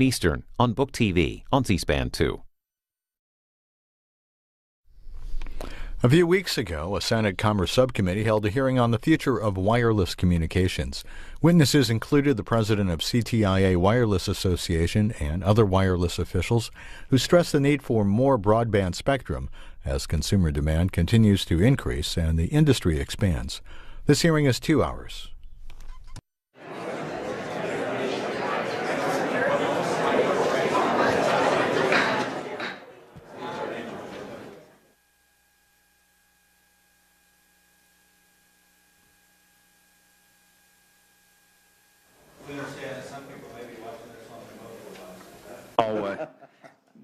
Eastern on Book TV on C-SPAN 2. A few weeks ago, a Senate Commerce Subcommittee held a hearing on the future of wireless communications. Witnesses included the president of CTIA Wireless Association and other wireless officials who stressed the need for more broadband spectrum as consumer demand continues to increase and the industry expands. This hearing is 2 hours.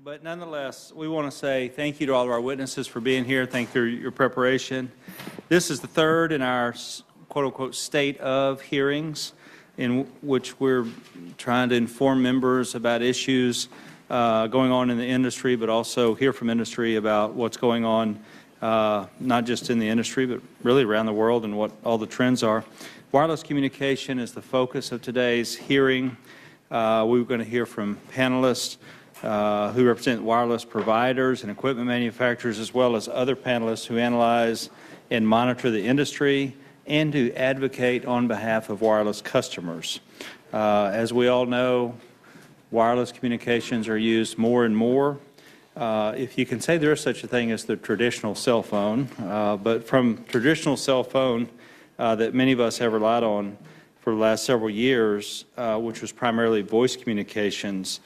But nonetheless, we want to say thank you to all of our witnesses for being here. Thank you for your preparation. This is the third in our quote-unquote state of hearings in which we're trying to inform members about issues going on in the industry, but also hear from industry about what's going on not just in the industry, but really around the world and what all the trends are. Wireless communication is the focus of today's hearing. We're going to hear from panelists who represent wireless providers and equipment manufacturers, as well as other panelists who analyze and monitor the industry and to advocate on behalf of wireless customers. As we all know, wireless communications are used more and more. If you can say there is such a thing as the traditional cell phone, but from traditional cell phone that many of us have relied on for the last several years, which was primarily voice communications,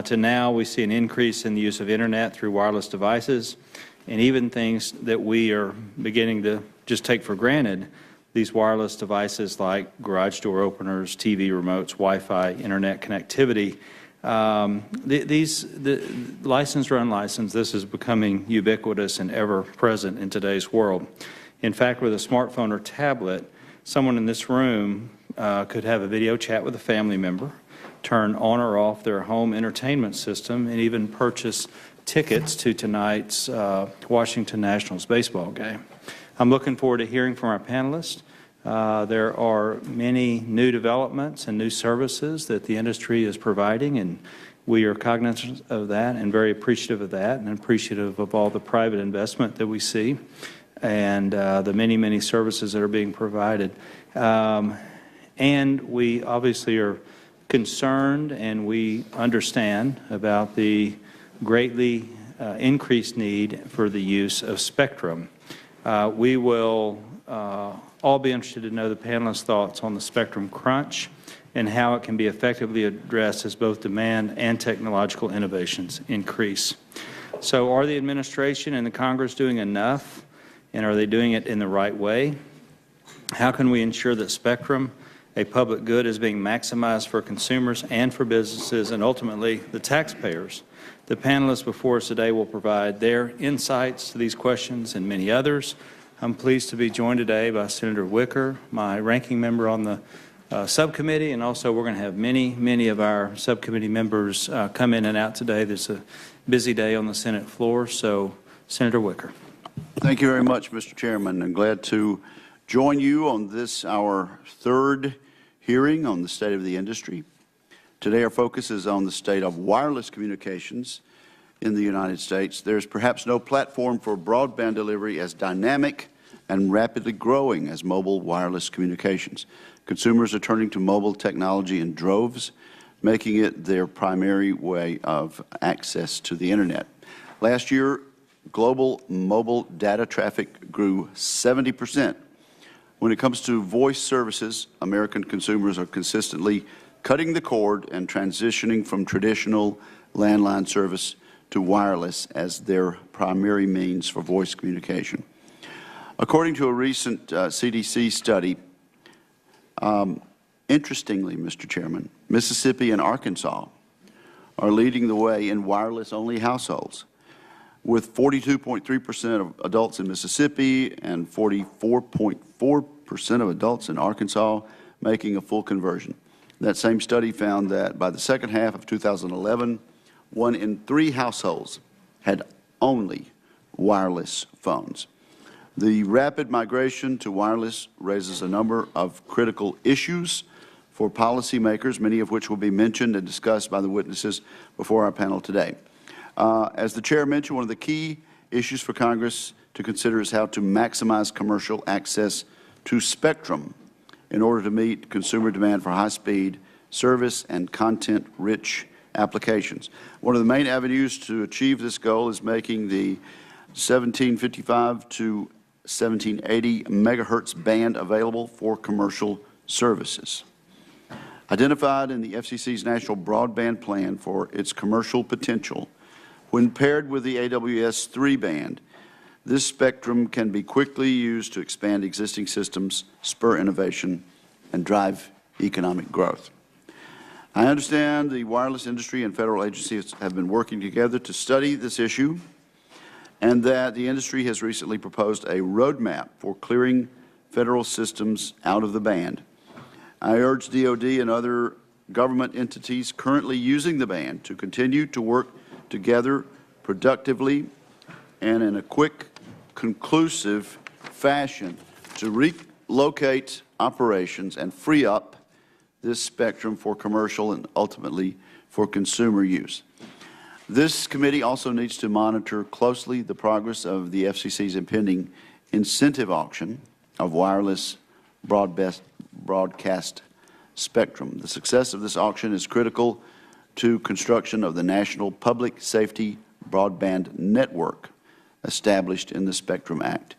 to now we see an increase in the use of internet through wireless devices, and even things that we are beginning to just take for granted, these wireless devices like garage door openers, TV remotes, Wi-Fi, internet connectivity. The licensed or unlicensed, this is becoming ubiquitous and ever present in today's world. In fact, with a smartphone or tablet, someone in this room could have a video chat with a family member, turn on or off their home entertainment system, and even purchase tickets to tonight's Washington Nationals baseball game. I'm looking forward to hearing from our panelists. There are many new developments and new services that the industry is providing, and we are cognizant of that and very appreciative of that, and appreciative of all the private investment that we see and the many, many services that are being provided. And we obviously are concerned and we understand about the greatly increased need for the use of spectrum. We will all be interested to know the panelists' thoughts on the spectrum crunch and how it can be effectively addressed as both demand and technological innovations increase. So are the administration and the Congress doing enough, and are they doing it in the right way? How can we ensure that spectrum, a public good, is being maximized for consumers and for businesses and ultimately the taxpayers? The panelists before us today will provide their insights to these questions and many others. I'm pleased to be joined today by Senator Wicker, my ranking member on the subcommittee, and also we're going to have many of our subcommittee members come in and out today. There's a busy day on the Senate floor, so Senator Wicker. Thank you very much, Mr. Chairman. I'm glad to join you on this, our third hearing on the state of the industry. Today our focus is on the state of wireless communications in the United States. There's perhaps no platform for broadband delivery as dynamic and rapidly growing as mobile wireless communications. Consumers are turning to mobile technology in droves, making it their primary way of access to the Internet. Last year, global mobile data traffic grew 70%. When it comes to voice services, American consumers are consistently cutting the cord and transitioning from traditional landline service to wireless as their primary means for voice communication. According to a recent CDC study, interestingly, Mr. Chairman, Mississippi and Arkansas are leading the way in wireless-only households, with 42.3% of adults in Mississippi and 44.4% of adults in Arkansas making a full conversion. That same study found that by the second half of 2011, 1 in 3 households had only wireless phones. The rapid migration to wireless raises a number of critical issues for policymakers, many of which will be mentioned and discussed by the witnesses before our panel today. As the Chair mentioned, one of the key issues for Congress to consider is how to maximize commercial access to spectrum in order to meet consumer demand for high-speed service and content-rich applications. One of the main avenues to achieve this goal is making the 1755 to 1780 megahertz band available for commercial services. Identified in the FCC's National Broadband Plan for its commercial potential, when paired with the AWS 3 band, this spectrum can be quickly used to expand existing systems, spur innovation, and drive economic growth. I understand the wireless industry and federal agencies have been working together to study this issue, and that the industry has recently proposed a roadmap for clearing federal systems out of the band. I urge DoD and other government entities currently using the band to continue to work together productively and in a quick, conclusive fashion to relocate operations and free up this spectrum for commercial and ultimately for consumer use. This committee also needs to monitor closely the progress of the FCC's impending incentive auction of wireless broadcast spectrum. The success of this auction is critical to construction of the National Public Safety Broadband Network established in the Spectrum Act.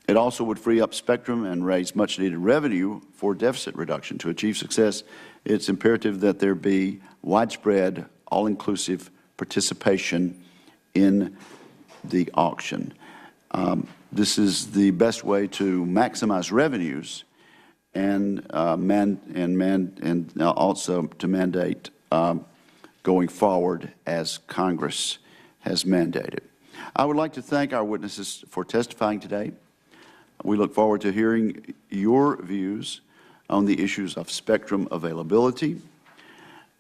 It also would free up spectrum and raise much-needed revenue for deficit reduction. To achieve success, it's imperative that there be widespread, all-inclusive participation in the auction. This is the best way to maximize revenues and also to mandate going forward as Congress has mandated. I would like to thank our witnesses for testifying today. We look forward to hearing your views on the issues of spectrum availability,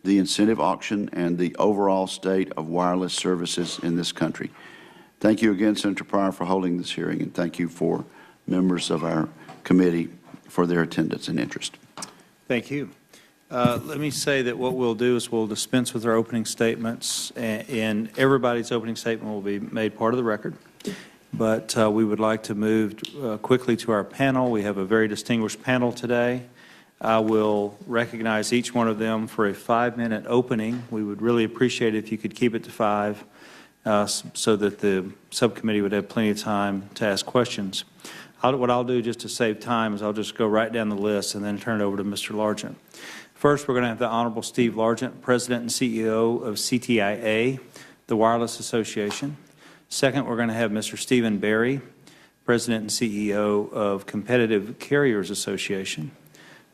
the incentive auction, and the overall state of wireless services in this country. Thank you again, Senator Pryor, for holding this hearing, and thank you for members of our committee for their attendance and interest. Thank you. Let me say that what we'll do is we'll dispense with our opening statements, and everybody's opening statement will be made part of the record. But we would like to move quickly to our panel. We have a very distinguished panel today. I will recognize each one of them for a 5-minute opening. We would really appreciate it if you could keep it to 5 so that the subcommittee would have plenty of time to ask questions. What I'll do just to save time is I'll just go right down the list and then turn it over to Mr. Largent. First, we're going to have the Honorable Steve Largent, President and CEO of CTIA, the Wireless Association. Second, we're going to have Mr. Stephen Berry, President and CEO of Competitive Carriers Association.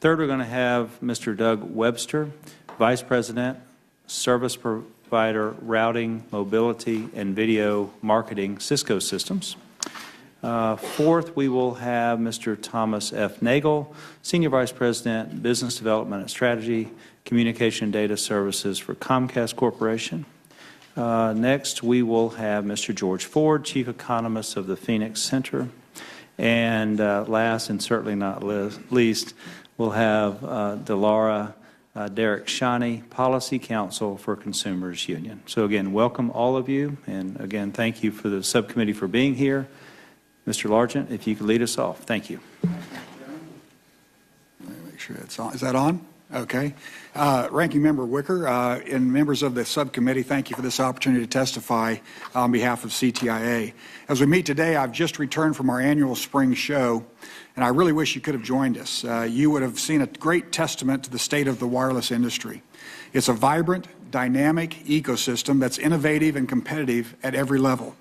Third, we're going to have Mr. Doug Webster, Vice President, Service Provider, Routing, Mobility, and Video Marketing, Cisco Systems. Fourth, we will have Mr. Thomas F. Nagel, Senior Vice President, Business Development and Strategy, Communication and Data Services for Comcast Corporation. Next, we will have Mr. George Ford, Chief Economist of the Phoenix Center. And last and certainly not least, we'll have Delara Derek Shani, Policy Counsel for Consumers Union. So again, welcome all of you. And again, thank you for the subcommittee for being here. Mr. Largent, if you could lead us off. Thank you. Let me make sure that's on. Is that on? Okay. Ranking Member Wicker and members of the subcommittee, thank you for this opportunity to testify on behalf of CTIA. As we meet today, I've just returned from our annual spring show, and I really wish you could have joined us. You would have seen a great testament to the state of the wireless industry. It's a vibrant, dynamic ecosystem that's innovative and competitive at every level.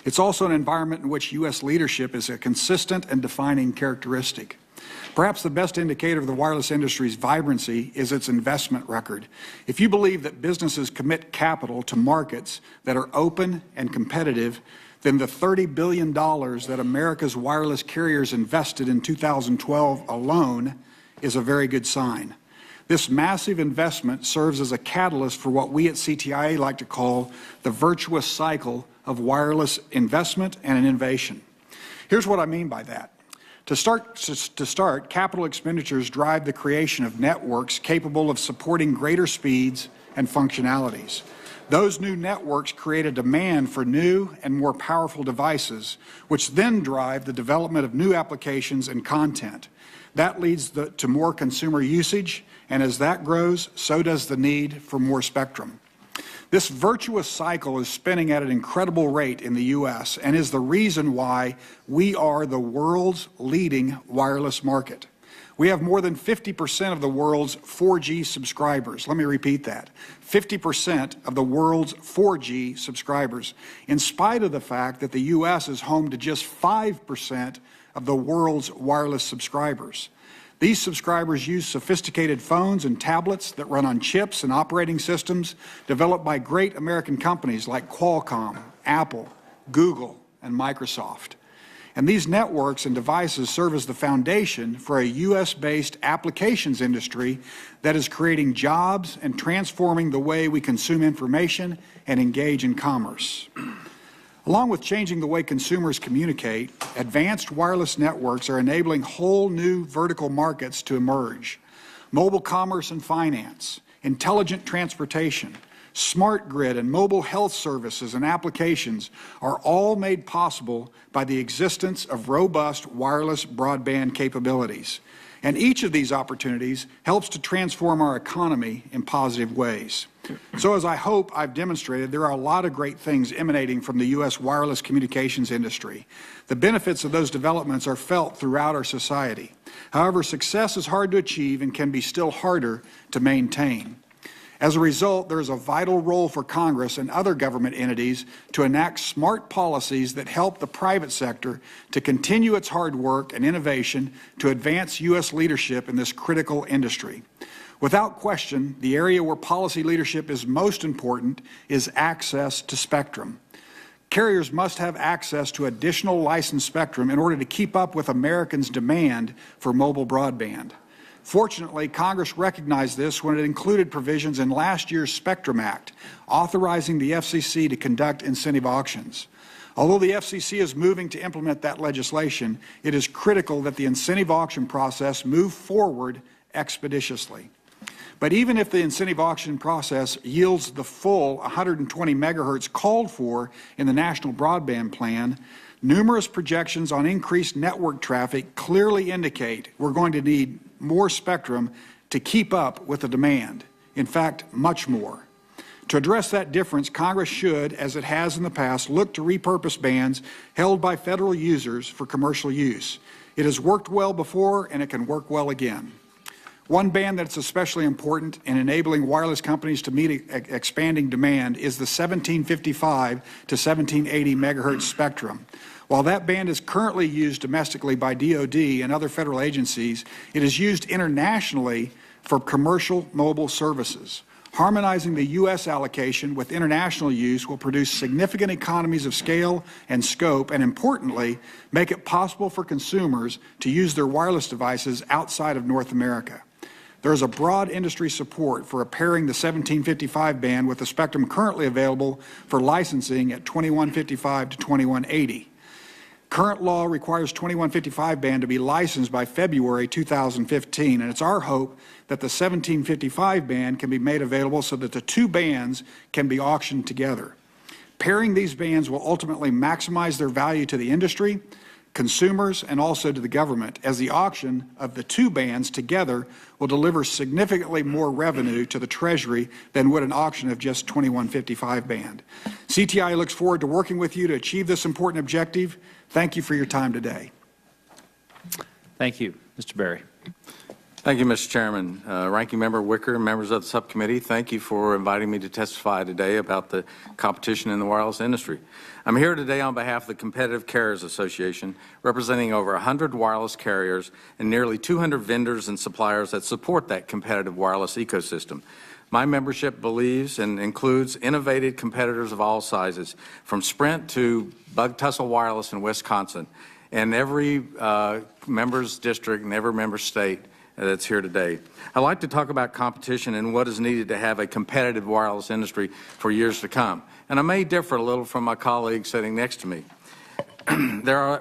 It's also an environment in which U.S. leadership is a consistent and defining characteristic. Perhaps the best indicator of the wireless industry's vibrancy is its investment record. If you believe that businesses commit capital to markets that are open and competitive, then the $30 billion that America's wireless carriers invested in 2012 alone is a very good sign. This massive investment serves as a catalyst for what we at CTIA like to call the virtuous cycle of wireless investment and innovation. Here's what I mean by that. To start, capital expenditures drive the creation of networks capable of supporting greater speeds and functionalities. Those new networks create a demand for new and more powerful devices, which then drive the development of new applications and content. That leads to more consumer usage, and as that grows, so does the need for more spectrum. This virtuous cycle is spinning at an incredible rate in the U.S. and is the reason why we are the world's leading wireless market. We have more than 50% of the world's 4G subscribers. Let me repeat that. 50% of the world's 4G subscribers, in spite of the fact that the U.S. is home to just 5% of the world's wireless subscribers. These subscribers use sophisticated phones and tablets that run on chips and operating systems developed by great American companies like Qualcomm, Apple, Google, and Microsoft. And these networks and devices serve as the foundation for a U.S.-based applications industry that is creating jobs and transforming the way we consume information and engage in commerce. Along with changing the way consumers communicate, advanced wireless networks are enabling whole new vertical markets to emerge. Mobile commerce and finance, intelligent transportation, smart grid and mobile health services and applications are all made possible by the existence of robust wireless broadband capabilities. And each of these opportunities helps to transform our economy in positive ways. So as I hope I've demonstrated, there are a lot of great things emanating from the U.S. wireless communications industry. The benefits of those developments are felt throughout our society. However, success is hard to achieve and can be still harder to maintain. As a result, there is a vital role for Congress and other government entities to enact smart policies that help the private sector to continue its hard work and innovation to advance U.S. leadership in this critical industry. Without question, the area where policy leadership is most important is access to spectrum. Carriers must have access to additional licensed spectrum in order to keep up with Americans' demand for mobile broadband. Fortunately, Congress recognized this when it included provisions in last year's Spectrum Act, authorizing the FCC to conduct incentive auctions. Although the FCC is moving to implement that legislation, it is critical that the incentive auction process move forward expeditiously. But even if the incentive auction process yields the full 120 megahertz called for in the National Broadband Plan, numerous projections on increased network traffic clearly indicate we're going to need more spectrum to keep up with the demand. In fact, much more. To address that difference, Congress should, as it has in the past, look to repurpose bands held by federal users for commercial use. It has worked well before, and it can work well again. One band that's especially important in enabling wireless companies to meet expanding demand is the 1755 to 1780 megahertz spectrum. While that band is currently used domestically by DoD and other federal agencies, it is used internationally for commercial mobile services. Harmonizing the U.S. allocation with international use will produce significant economies of scale and scope, and importantly, make it possible for consumers to use their wireless devices outside of North America. There is a broad industry support for pairing the 1755 band with the spectrum currently available for licensing at 2155 to 2180. Current law requires 2155 band to be licensed by February 2015, and it's our hope that the 1755 band can be made available so that the two bands can be auctioned together. Pairing these bands will ultimately maximize their value to the industry, consumers, and also to the government, as the auction of the two bands together will deliver significantly more revenue to the Treasury than would an auction of just 2155 band. CTI looks forward to working with you to achieve this important objective. Thank you for your time today. Thank you. Mr. Berry. Thank you, Mr. Chairman. Ranking Member Wicker, members of the subcommittee, thank you for inviting me to testify today about the competition in the wireless industry. I'm here today on behalf of the Competitive Carriers Association, representing over 100 wireless carriers and nearly 200 vendors and suppliers that support that competitive wireless ecosystem. My membership believes and includes innovative competitors of all sizes, from Sprint to Bug Tussle Wireless in Wisconsin, and every member's district and every member state that's here today. I'd like to talk about competition and what is needed to have a competitive wireless industry for years to come. And I may differ a little from my colleague sitting next to me.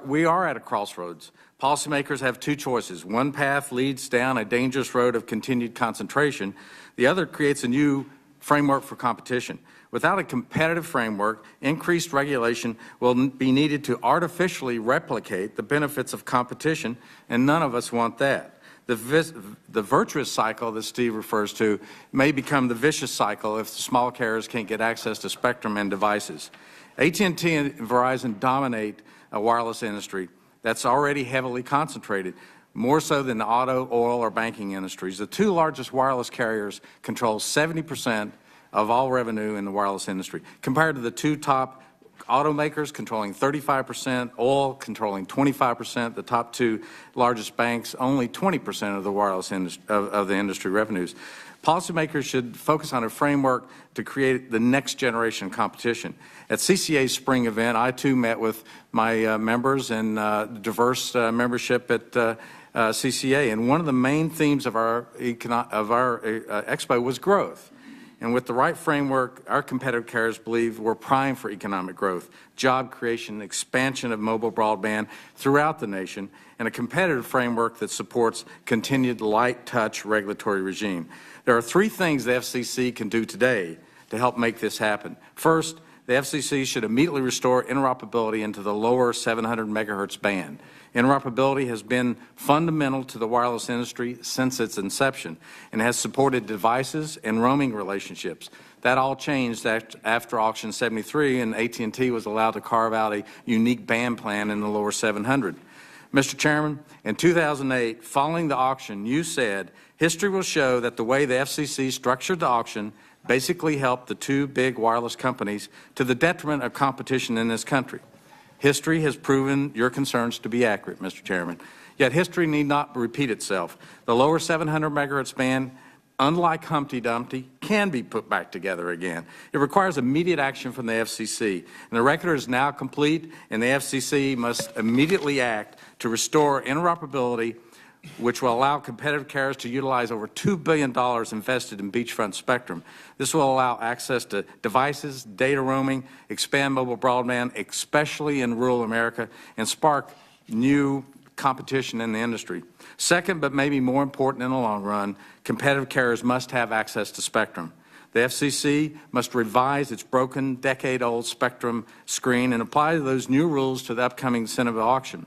We are at a crossroads. Policymakers have two choices. One path leads down a dangerous road of continued concentration. The other creates a new framework for competition. Without a competitive framework, increased regulation will be needed to artificially replicate the benefits of competition, and none of us want that. The virtuous cycle that Steve refers to may become the vicious cycle if the small carriers can't get access to spectrum and devices. AT&T and Verizon dominate a wireless industry that's already heavily concentrated, more so than the auto, oil, or banking industries. The two largest wireless carriers control 70% of all revenue in the wireless industry, compared to the two top automakers controlling 35%, oil controlling 25%, the top two largest banks only 20% of the wireless of the industry revenues. Policymakers should focus on a framework to create the next generation competition. At CCA's spring event, I too met with my members and diverse membership at CCA, and one of the main themes of our expo was growth. And with the right framework, our competitive carriers believe we're primed for economic growth, job creation, expansion of mobile broadband throughout the nation, and a competitive framework that supports continued light-touch regulatory regime. There are three things the FCC can do today to help make this happen. First, the FCC should immediately restore interoperability into the lower 700 megahertz band. Interoperability has been fundamental to the wireless industry since its inception and has supported devices and roaming relationships. That all changed after Auction 73, and AT&T was allowed to carve out a unique band plan in the lower 700. Mr. Chairman, in 2008, following the auction, you said, history will show that the way the FCC structured the auction basically helped the two big wireless companies to the detriment of competition in this country. History has proven your concerns to be accurate, Mr. Chairman. Yet history need not repeat itself. The lower 700 megahertz band, unlike Humpty Dumpty, can be put back together again. It requires immediate action from the FCC. And the record is now complete, and the FCC must immediately act to restore interoperability, which will allow competitive carriers to utilize over $2 billion invested in beachfront spectrum. This will allow access to devices, data roaming, expand mobile broadband, especially in rural America, and spark new competition in the industry. Second, but maybe more important in the long run, competitive carriers must have access to spectrum. The FCC must revise its broken, decade-old spectrum screen and apply those new rules to the upcoming Senate auction,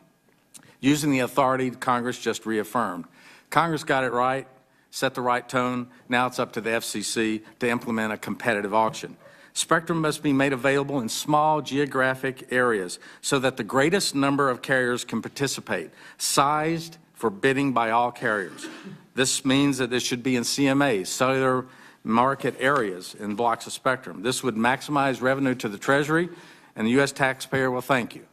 using the authority Congress just reaffirmed. Congress got it right, set the right tone. Now it's up to the FCC to implement a competitive auction. Spectrum must be made available in small geographic areas so that the greatest number of carriers can participate, sized for bidding by all carriers. This means that it should be in CMAs, cellular market areas, in blocks of spectrum. This would maximize revenue to the Treasury, and the U.S. taxpayer will thank you.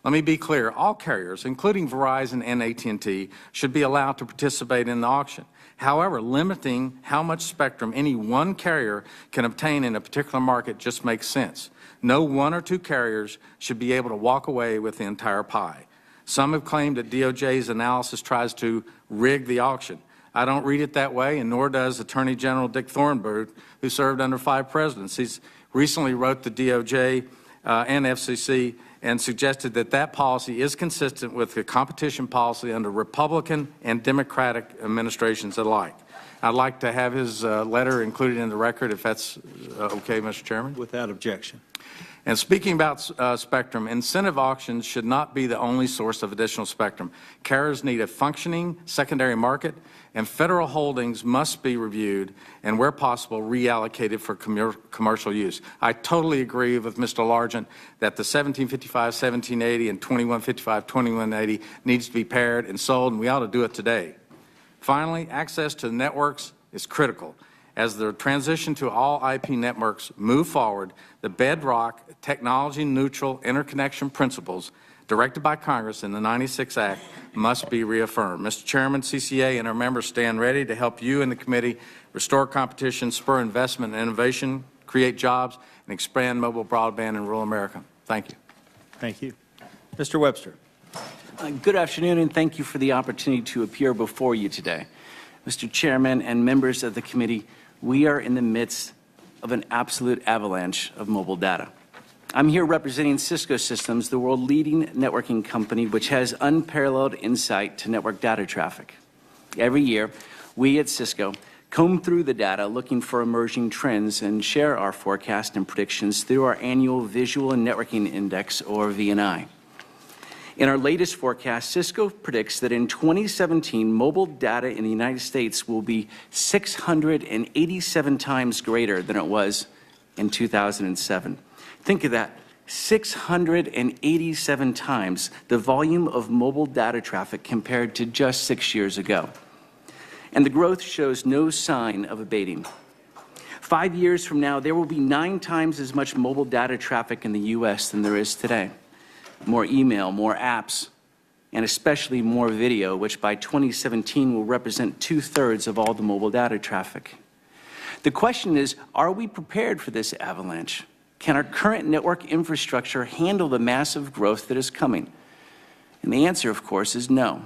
Let me be clear, all carriers, including Verizon and AT&T, should be allowed to participate in the auction. However, limiting how much spectrum any one carrier can obtain in a particular market just makes sense. No one or two carriers should be able to walk away with the entire pie. Some have claimed that DOJ's analysis tries to rig the auction. I don't read it that way, and nor does Attorney General Dick Thornburgh, who served under 5 presidents. He's recently wrote the DOJ and FCC and suggested that that policy is consistent with the competition policy under Republican and Democratic administrations alike. I'd like to have his letter included in the record, if that's okay, Mr. Chairman. Without objection. And speaking about spectrum, incentive auctions should not be the only source of additional spectrum. Carriers need a functioning secondary market, and federal holdings must be reviewed and, where possible, reallocated for commercial use. I totally agree with Mr. Largent that the 1755, 1780, and 2155, 2180 needs to be paired and sold, and we ought to do it today. Finally, access to the networks is critical. As the transition to all IP networks move forward, the bedrock technology-neutral interconnection principles directed by Congress in the 96 Act must be reaffirmed. Mr. Chairman, CCA and our members stand ready to help you and the committee restore competition, spur investment and innovation, create jobs, and expand mobile broadband in rural America. Thank you. Thank you. Mr. Webster. Good afternoon, and thank you for the opportunity to appear before you today. Mr. Chairman and members of the committee, we are in the midst of an absolute avalanche of mobile data. I'm here representing Cisco Systems, the world-leading networking company which has unparalleled insight to network data traffic. Every year, we at Cisco comb through the data looking for emerging trends and share our forecast and predictions through our annual Visual and Networking Index, or VNI. In our latest forecast, Cisco predicts that in 2017, mobile data in the United States will be 687 times greater than it was in 2007. Think of that, 687 times the volume of mobile data traffic compared to just 6 years ago. And the growth shows no sign of abating. 5 years from now, there will be 9 times as much mobile data traffic in the U.S. than there is today. More email, more apps, and especially more video, which by 2017 will represent 2/3 of all the mobile data traffic. The question is, are we prepared for this avalanche? Can our current network infrastructure handle the massive growth that is coming? And the answer, of course, is no.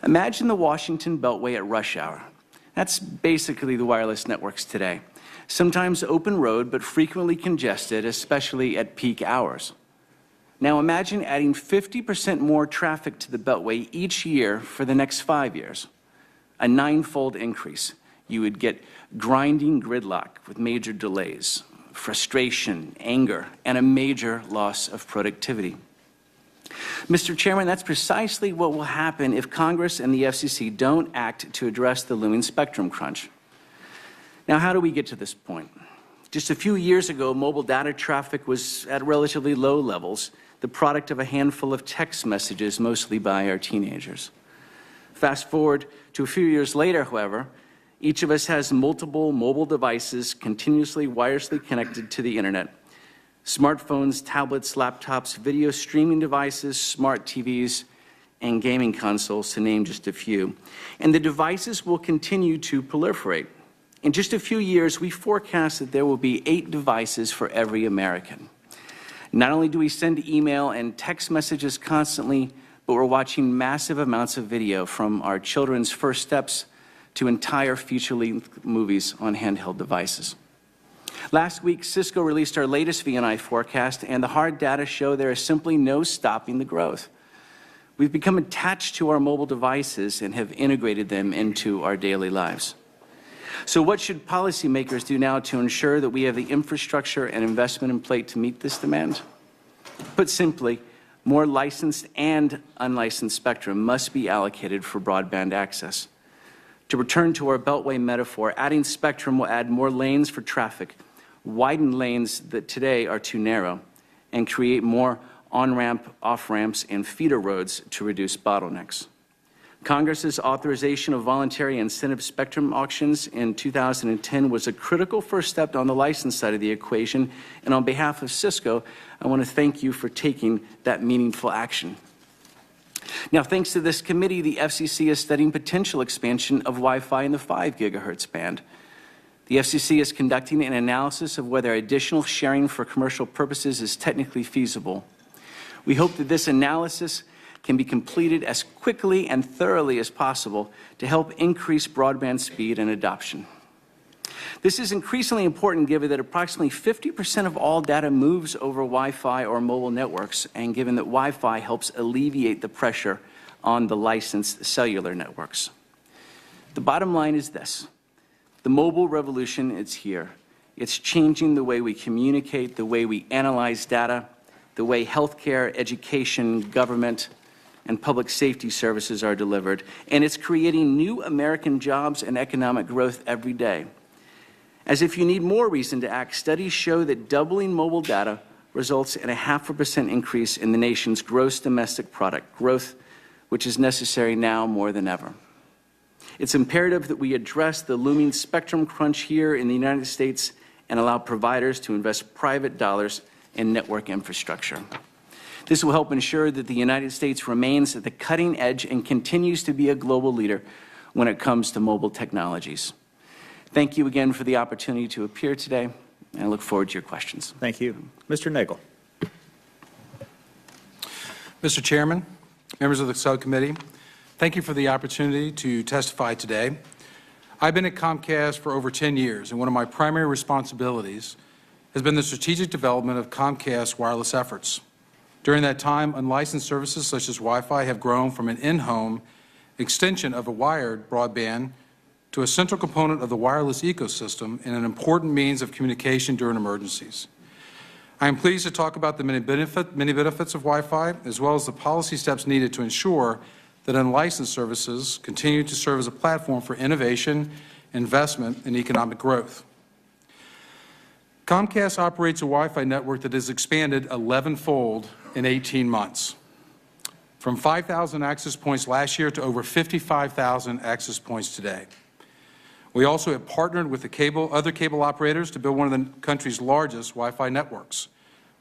Imagine the Washington Beltway at rush hour. That's basically the wireless networks today. Sometimes open road, but frequently congested, especially at peak hours. Now imagine adding 50% more traffic to the Beltway each year for the next 5 years. A 9-fold increase. You would get grinding gridlock with major delays, frustration, anger, and a major loss of productivity. Mr. Chairman, that's precisely what will happen if Congress and the FCC don't act to address the looming spectrum crunch. Now, how do we get to this point? Just a few years ago, mobile data traffic was at relatively low levels, the product of a handful of text messages, mostly by our teenagers. Fast forward to a few years later, however, each of us has multiple mobile devices continuously wirelessly connected to the internet. Smartphones, tablets, laptops, video streaming devices, smart TVs, and gaming consoles, to name just a few. And the devices will continue to proliferate. In just a few years, we forecast that there will be 8 devices for every American. Not only do we send email and text messages constantly, but we're watching massive amounts of video, from our children's first steps to entire feature-length movies on handheld devices. Last week, Cisco released our latest VNI forecast, and the hard data show there is simply no stopping the growth. We've become attached to our mobile devices and have integrated them into our daily lives. So what should policymakers do now to ensure that we have the infrastructure and investment in place to meet this demand? Put simply, more licensed and unlicensed spectrum must be allocated for broadband access. To return to our Beltway metaphor, adding spectrum will add more lanes for traffic, widen lanes that today are too narrow, and create more on-ramp, off-ramps, and feeder roads to reduce bottlenecks. Congress's authorization of voluntary incentive spectrum auctions in 2010 was a critical first step on the license side of the equation, and on behalf of Cisco, I want to thank you for taking that meaningful action. Now, thanks to this committee, the FCC is studying potential expansion of Wi-Fi in the 5 gigahertz band. The FCC is conducting an analysis of whether additional sharing for commercial purposes is technically feasible. We hope that this analysis can be completed as quickly and thoroughly as possible to help increase broadband speed and adoption. This is increasingly important given that approximately 50% of all data moves over Wi-Fi or mobile networks, and given that Wi-Fi helps alleviate the pressure on the licensed cellular networks. The bottom line is this: the mobile revolution is here. It's changing the way we communicate, the way we analyze data, the way healthcare, education, government, and public safety services are delivered, and it's creating new American jobs and economic growth every day. As if you need more reason to act, studies show that doubling mobile data results in a 0.5% increase in the nation's gross domestic product, growth which is necessary now more than ever. It's imperative that we address the looming spectrum crunch here in the United States and allow providers to invest private dollars in network infrastructure. This will help ensure that the United States remains at the cutting edge and continues to be a global leader when it comes to mobile technologies. Thank you again for the opportunity to appear today, and I look forward to your questions. Thank you. Mr. Nagel. Mr. Chairman, members of the subcommittee, thank you for the opportunity to testify today. I've been at Comcast for over 10 years, and one of my primary responsibilities has been the strategic development of Comcast's wireless efforts. During that time, unlicensed services such as Wi-Fi have grown from an in-home extension of a wired broadband to a central component of the wireless ecosystem and an important means of communication during emergencies. I am pleased to talk about the many benefits of Wi-Fi, as well as the policy steps needed to ensure that unlicensed services continue to serve as a platform for innovation, investment, and economic growth. Comcast operates a Wi-Fi network that has expanded 11-fold in 18 months, from 5,000 access points last year to over 55,000 access points today. We also have partnered with other cable operators to build one of the country's largest Wi-Fi networks,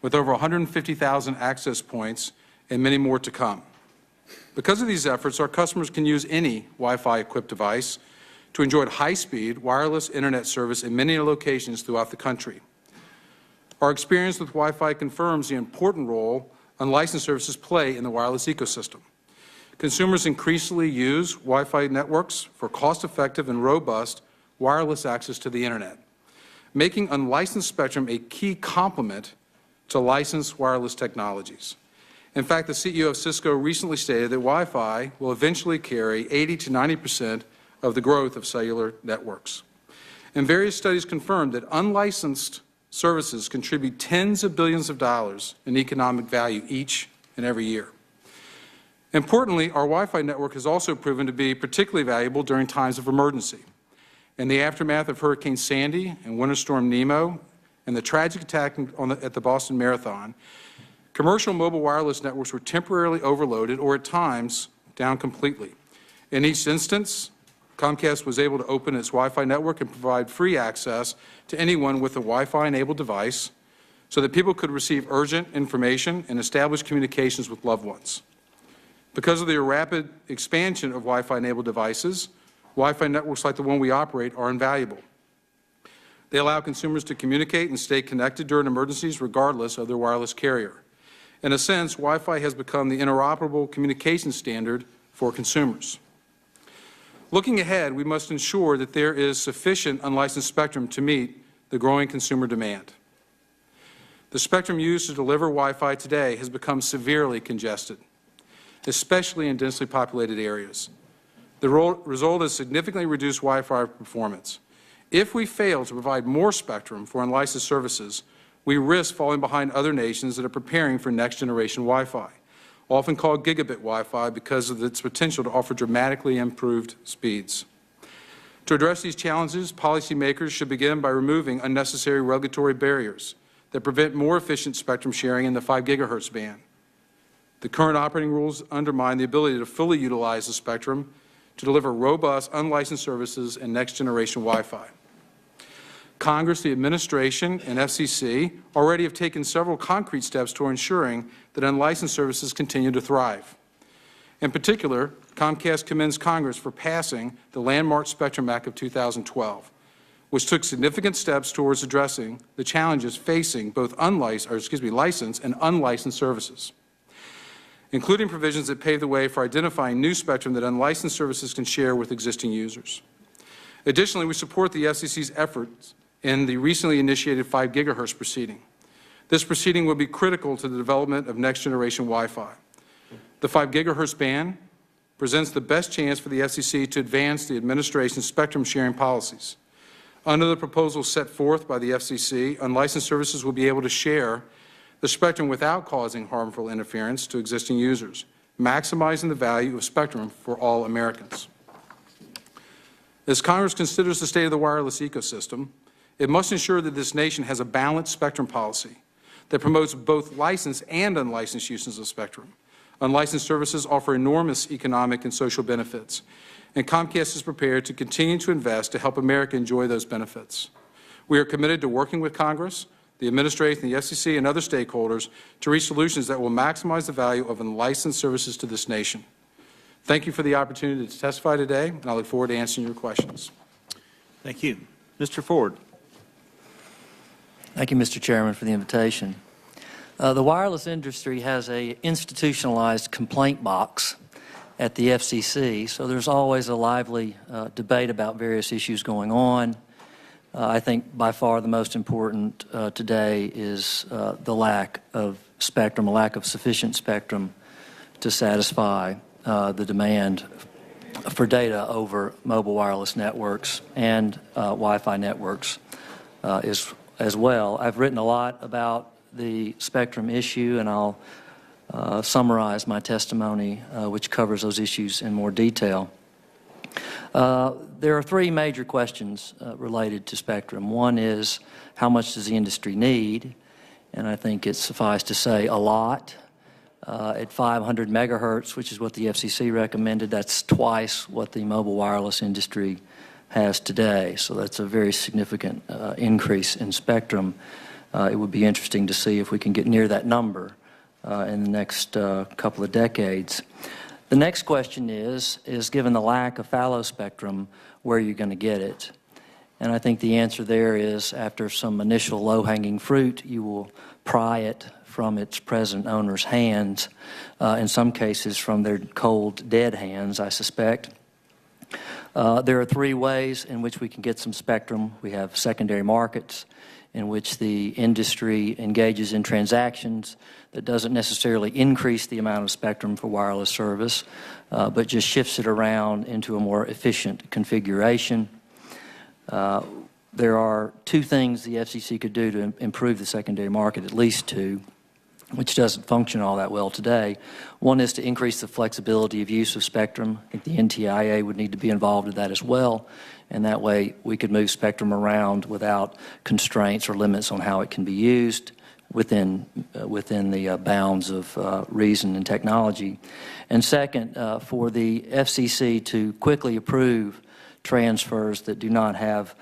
with over 150,000 access points and many more to come. Because of these efforts, our customers can use any Wi-Fi equipped device to enjoy high-speed wireless internet service in many locations throughout the country. Our experience with Wi-Fi confirms the important role unlicensed services play in the wireless ecosystem. Consumers increasingly use Wi-Fi networks for cost-effective and robust wireless access to the Internet, making unlicensed spectrum a key complement to licensed wireless technologies. In fact, the CEO of Cisco recently stated that Wi-Fi will eventually carry 80 to 90% of the growth of cellular networks. And various studies confirm that unlicensed services contribute tens of billions of dollars in economic value each and every year. Importantly, our Wi-Fi network has also proven to be particularly valuable during times of emergency. In the aftermath of Hurricane Sandy and Winter Storm Nemo and the tragic attack at the Boston Marathon, commercial mobile wireless networks were temporarily overloaded or at times down completely. In each instance, Comcast was able to open its Wi-Fi network and provide free access to anyone with a Wi-Fi enabled device so that people could receive urgent information and establish communications with loved ones. Because of the rapid expansion of Wi-Fi enabled devices, Wi-Fi networks like the one we operate are invaluable. They allow consumers to communicate and stay connected during emergencies regardless of their wireless carrier. In a sense, Wi-Fi has become the interoperable communication standard for consumers. Looking ahead, we must ensure that there is sufficient unlicensed spectrum to meet the growing consumer demand. The spectrum used to deliver Wi-Fi today has become severely congested, especially in densely populated areas. The result is significantly reduced Wi-Fi performance. If we fail to provide more spectrum for unlicensed services, we risk falling behind other nations that are preparing for next-generation Wi-Fi, often called gigabit Wi-Fi because of its potential to offer dramatically improved speeds. To address these challenges, policymakers should begin by removing unnecessary regulatory barriers that prevent more efficient spectrum sharing in the 5 gigahertz band. The current operating rules undermine the ability to fully utilize the spectrum to deliver robust, unlicensed services and next-generation Wi-Fi. Congress, the administration, and FCC already have taken several concrete steps toward ensuring that unlicensed services continue to thrive. In particular, Comcast commends Congress for passing the landmark Spectrum Act of 2012, which took significant steps towards addressing the challenges facing both licensed and unlicensed services, including provisions that pave the way for identifying new spectrum that unlicensed services can share with existing users. Additionally, we support the FCC's efforts in the recently initiated 5 gigahertz proceeding. This proceeding will be critical to the development of next-generation Wi-Fi. The 5 gigahertz band presents the best chance for the FCC to advance the administration's spectrum sharing policies. Under the proposals set forth by the FCC, unlicensed services will be able to share the spectrum without causing harmful interference to existing users, maximizing the value of spectrum for all Americans. As Congress considers the state of the wireless ecosystem, it must ensure that this nation has a balanced spectrum policy that promotes both licensed and unlicensed uses of spectrum. Unlicensed services offer enormous economic and social benefits, and Comcast is prepared to continue to invest to help America enjoy those benefits. We are committed to working with Congress, the administration, the FCC, and other stakeholders to reach solutions that will maximize the value of unlicensed services to this nation. Thank you for the opportunity to testify today, and I look forward to answering your questions. Thank you. Mr. Ford. Thank you, Mr. Chairman, for the invitation. The wireless industry has an institutionalized complaint box at the FCC, so there's always a lively debate about various issues going on. I think by far the most important today is the lack of spectrum, a lack of sufficient spectrum to satisfy the demand for data over mobile wireless networks and Wi-Fi networks as well. I've written a lot about the spectrum issue, and I'll summarize my testimony, which covers those issues in more detail. There are three major questions related to spectrum. One is, how much does the industry need? And I think it's suffice to say a lot. At 500 megahertz, which is what the FCC recommended, that's twice what the mobile wireless industry has today. So that's a very significant increase in spectrum. It would be interesting to see if we can get near that number in the next couple of decades. The next question is given the lack of fallow spectrum, where are you going to get it? And I think the answer there is, after some initial low-hanging fruit, you will pry it from its present owner's hands, in some cases from their cold, dead hands, I suspect. There are three ways in which we can get some spectrum. We have secondary markets, in which the industry engages in transactions that doesn't necessarily increase the amount of spectrum for wireless service, but just shifts it around into a more efficient configuration. There are two things the FCC could do to improve the secondary market, at least two, which doesn't function all that well today. One is to increase the flexibility of use of spectrum. I think the NTIA would need to be involved in that as well, and that way we could move spectrum around without constraints or limits on how it can be used within the bounds of reason and technology. And second, for the FCC to quickly approve transfers that do not have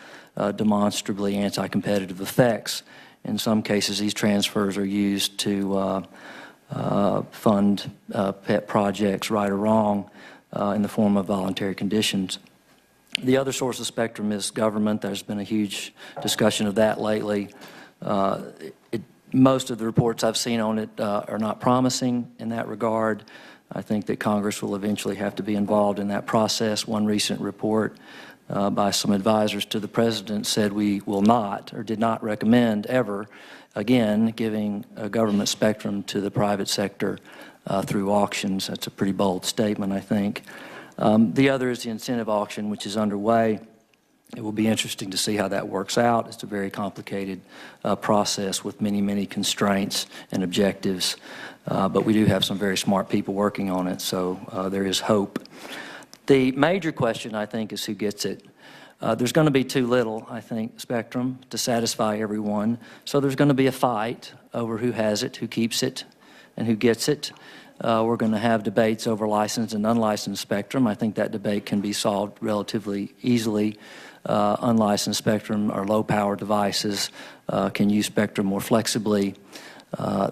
demonstrably anti-competitive effects. In some cases, these transfers are used to fund pet projects, right or wrong, in the form of voluntary conditions. The other source of spectrum is government. There's been a huge discussion of that lately. Most of the reports I've seen on it are not promising in that regard. I think that Congress will eventually have to be involved in that process. One recent report by some advisors to the President said we will not, or did not recommend ever, again, giving government spectrum to the private sector through auctions. That's a pretty bold statement, I think. The other is the incentive auction, which is underway. It will be interesting to see how that works out. It's a very complicated process with many, many constraints and objectives, but we do have some very smart people working on it, so there is hope. The major question, I think, is who gets it. There's going to be too little, I think, spectrum to satisfy everyone, so there's going to be a fight over who has it, who keeps it, and who gets it. We're going to have debates over licensed and unlicensed spectrum. I think that debate can be solved relatively easily. Unlicensed spectrum or low-power devices can use spectrum more flexibly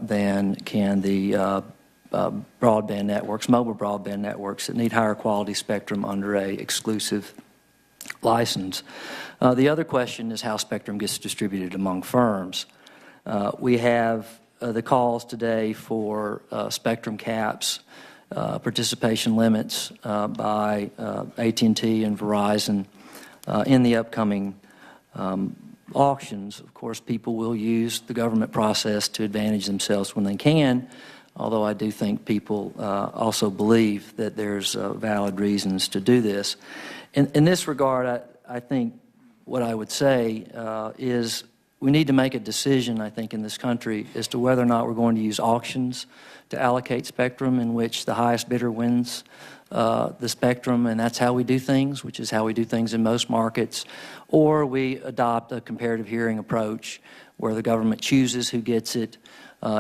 than can the broadband networks, mobile broadband networks that need higher quality spectrum under a exclusive license. The other question is how spectrum gets distributed among firms. We have the calls today for spectrum caps, participation limits by AT&T and Verizon in the upcoming auctions. Of course, people will use the government process to advantage themselves when they can, although I do think people also believe that there's valid reasons to do this. In this regard, I think what I would say is we need to make a decision, I think, in this country as to whether or not we're going to use auctions to allocate spectrum in which the highest bidder wins the spectrum, and that's how we do things, which is how we do things in most markets, or we adopt a comparative hearing approach where the government chooses who gets it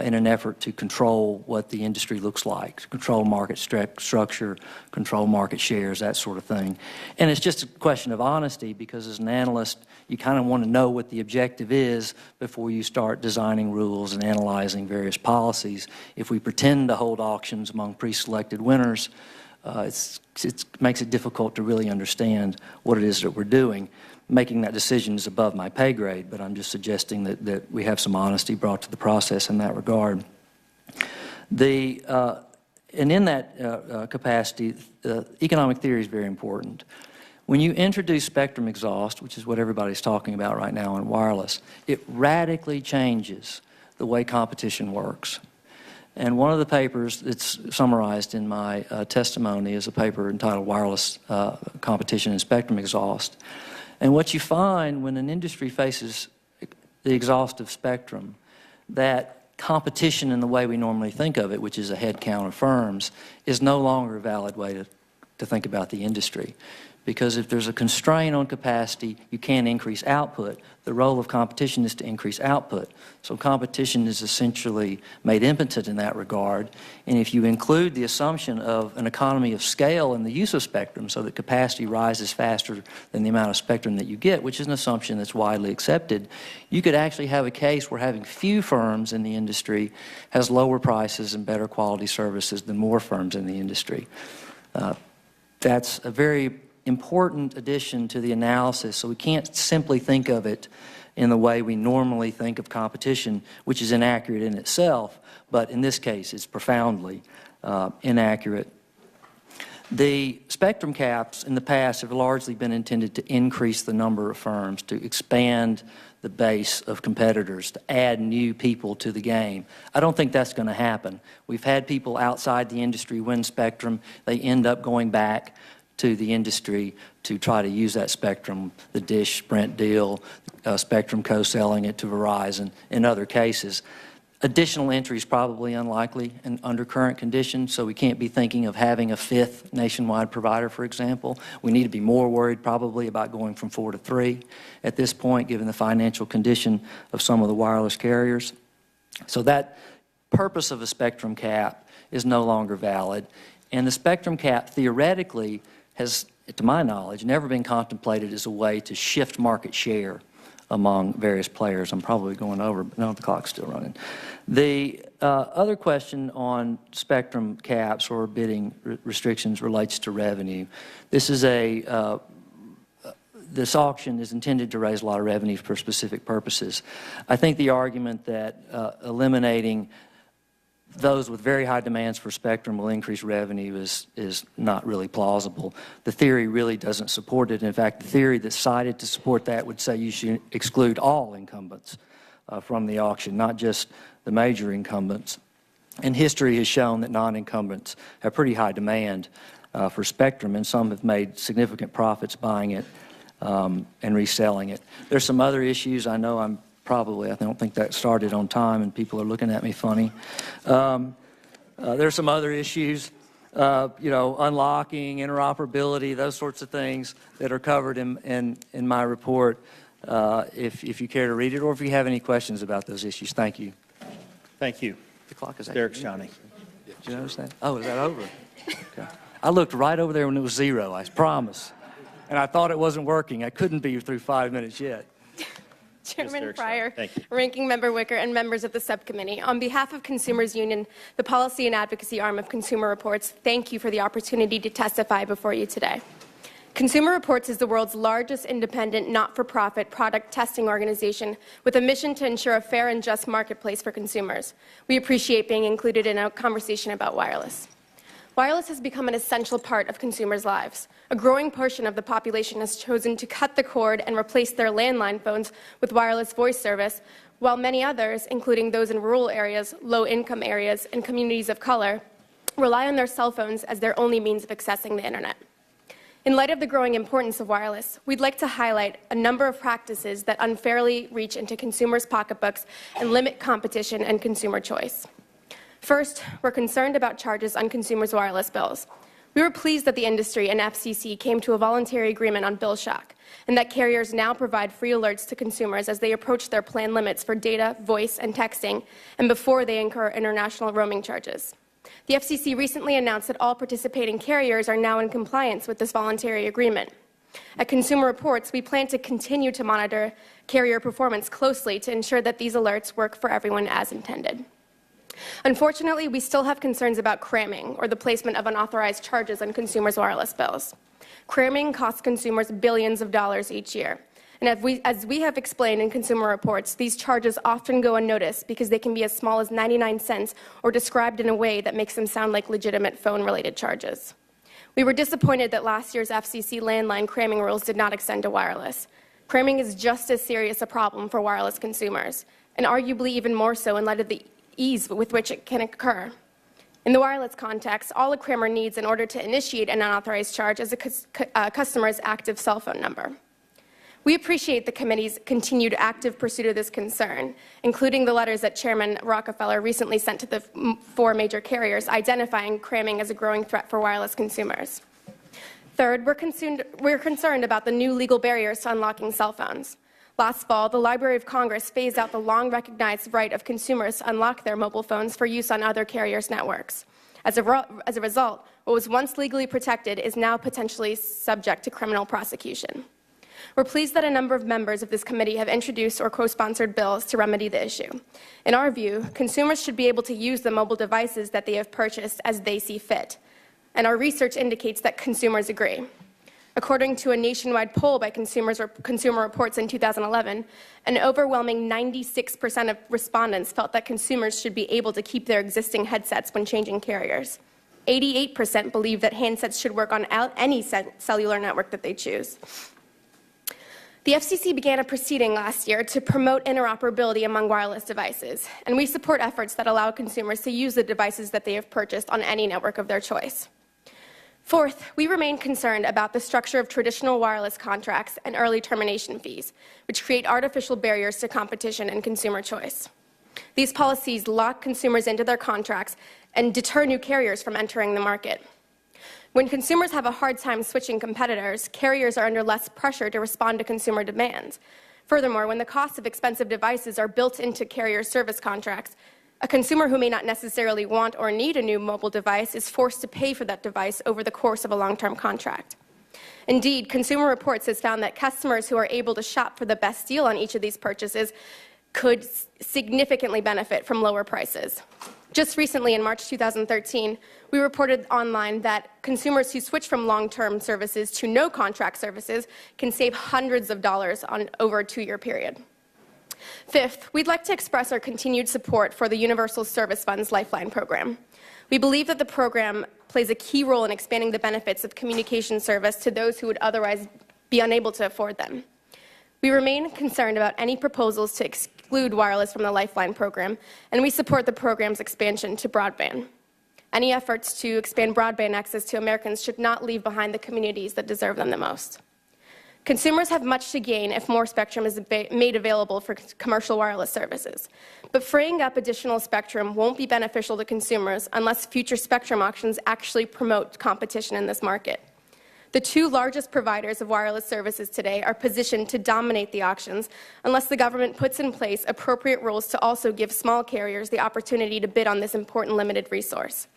in an effort to control what the industry looks like, control market structure, control market shares, that sort of thing. And it's just a question of honesty, because as an analyst, you kind of want to know what the objective is before you start designing rules and analyzing various policies. If we pretend to hold auctions among pre-selected winners, it makes it difficult to really understand what it is that we're doing. Making that decision is above my pay grade, but I'm just suggesting that we have some honesty brought to the process in that regard. And in that capacity, economic theory is very important. When you introduce spectrum exhaust, which is what everybody's talking about right now in wireless, it radically changes the way competition works. And one of the papers that's summarized in my testimony is a paper entitled Wireless Competition and Spectrum Exhaust. And what you find when an industry faces the exhaust of spectrum, that competition in the way we normally think of it, which is a head count of firms, is no longer a valid way to think about the industry. Because if there's a constraint on capacity, you can't increase output. The role of competition is to increase output. So competition is essentially made impotent in that regard. And if you include the assumption of an economy of scale in the use of spectrum so that capacity rises faster than the amount of spectrum that you get, which is an assumption that's widely accepted, you could actually have a case where having few firms in the industry has lower prices and better quality services than more firms in the industry. That's a very important addition to the analysis, so we can't simply think of it in the way we normally think of competition, which is inaccurate in itself, but in this case it's profoundly inaccurate. The spectrum caps in the past have largely been intended to increase the number of firms, to expand the base of competitors, to add new people to the game. I don't think that's going to happen. We've had people outside the industry win spectrum. They end up going back to the industry to try to use that spectrum, the Dish-Sprint deal, Spectrum co-selling it to Verizon in other cases. Additional entry is probably unlikely under current conditions, so we can't be thinking of having a fifth nationwide provider, for example. We need to be more worried probably about going from 4 to 3 at this point, given the financial condition of some of the wireless carriers. So that purpose of a spectrum cap is no longer valid, and the spectrum cap theoretically has, to my knowledge, never been contemplated as a way to shift market share among various players. I'm probably going over, but no, the clock's still running. The other question on spectrum caps or bidding restrictions relates to revenue. This is this auction is intended to raise a lot of revenue for specific purposes. I think the argument that eliminating those with very high demands for spectrum will increase revenue is not really plausible. The theory really doesn't support it. In fact, the theory that's cited to support that would say you should exclude all incumbents from the auction, not just the major incumbents. And history has shown that non-incumbents have pretty high demand for spectrum, and some have made significant profits buying it and reselling it. There's some other issues. I know I don't think that started on time, and people are looking at me funny. There's some other issues, unlocking, interoperability, those sorts of things that are covered in my report, if you care to read it, or if you have any questions about those issues. Thank you. Thank you. The clock is Derek Shawnee. Did you notice that? Oh, is that over? Okay. I looked right over there when it was 0, I promise. And I thought it wasn't working. I couldn't be through 5 minutes yet. Chairman Pryor, Ranking Member Wicker, and members of the subcommittee. On behalf of Consumers Union, the policy and advocacy arm of Consumer Reports, thank you for the opportunity to testify before you today. Consumer Reports is the world's largest independent, not-for-profit product testing organization with a mission to ensure a fair and just marketplace for consumers. We appreciate being included in a conversation about wireless. Wireless has become an essential part of consumers' lives. A growing portion of the population has chosen to cut the cord and replace their landline phones with wireless voice service, while many others, including those in rural areas, low-income areas, and communities of color, rely on their cell phones as their only means of accessing the internet. In light of the growing importance of wireless, we'd like to highlight a number of practices that unfairly reach into consumers' pocketbooks and limit competition and consumer choice. First, we're concerned about charges on consumers' wireless bills. We were pleased that the industry and FCC came to a voluntary agreement on bill shock, and that carriers now provide free alerts to consumers as they approach their plan limits for data, voice, and texting, and before they incur international roaming charges. The FCC recently announced that all participating carriers are now in compliance with this voluntary agreement. At Consumer Reports, we plan to continue to monitor carrier performance closely to ensure that these alerts work for everyone as intended. Unfortunately, we still have concerns about cramming, or the placement of unauthorized charges on consumers' wireless bills. Cramming costs consumers billions of dollars each year. And as we have explained in Consumer Reports, these charges often go unnoticed because they can be as small as 99 cents or described in a way that makes them sound like legitimate phone-related charges. We were disappointed that last year's FCC landline cramming rules did not extend to wireless. Cramming is just as serious a problem for wireless consumers, and arguably even more so in light of the ease with which it can occur. In the wireless context, all a crammer needs in order to initiate an unauthorized charge is a customer's active cell phone number. We appreciate the committee's continued active pursuit of this concern, including the letters that Chairman Rockefeller recently sent to the 4 major carriers identifying cramming as a growing threat for wireless consumers. Third, we're concerned about the new legal barriers to unlocking cell phones. Last fall, the Library of Congress phased out the long-recognized right of consumers to unlock their mobile phones for use on other carriers' networks. As a result, what was once legally protected is now potentially subject to criminal prosecution. We're pleased that a number of members of this committee have introduced or co-sponsored bills to remedy the issue. In our view, consumers should be able to use the mobile devices that they have purchased as they see fit, and our research indicates that consumers agree. According to a nationwide poll by Consumer Reports in 2011, an overwhelming 96% of respondents felt that consumers should be able to keep their existing headsets when changing carriers. 88% believe that handsets should work on any cellular network that they choose. The FCC began a proceeding last year to promote interoperability among wireless devices, and we support efforts that allow consumers to use the devices that they have purchased on any network of their choice. Fourth, we remain concerned about the structure of traditional wireless contracts and early termination fees, which create artificial barriers to competition and consumer choice. These policies lock consumers into their contracts and deter new carriers from entering the market. When consumers have a hard time switching competitors, carriers are under less pressure to respond to consumer demands. Furthermore, when the cost of expensive devices are built into carrier service contracts, a consumer who may not necessarily want or need a new mobile device is forced to pay for that device over the course of a long-term contract. Indeed, Consumer Reports has found that customers who are able to shop for the best deal on each of these purchases could significantly benefit from lower prices. Just recently, in March 2013, we reported online that consumers who switch from long-term services to no-contract services can save hundreds of dollars on over a 2-year period. Fifth, we'd like to express our continued support for the Universal Service Fund's Lifeline program. We believe that the program plays a key role in expanding the benefits of communication service to those who would otherwise be unable to afford them. We remain concerned about any proposals to exclude wireless from the Lifeline program, and we support the program's expansion to broadband. Any efforts to expand broadband access to Americans should not leave behind the communities that deserve them the most. Consumers have much to gain if more spectrum is made available for commercial wireless services. But freeing up additional spectrum won't be beneficial to consumers unless future spectrum auctions actually promote competition in this market. The 2 largest providers of wireless services today are positioned to dominate the auctions unless the government puts in place appropriate rules to also give small carriers the opportunity to bid on this important limited resource.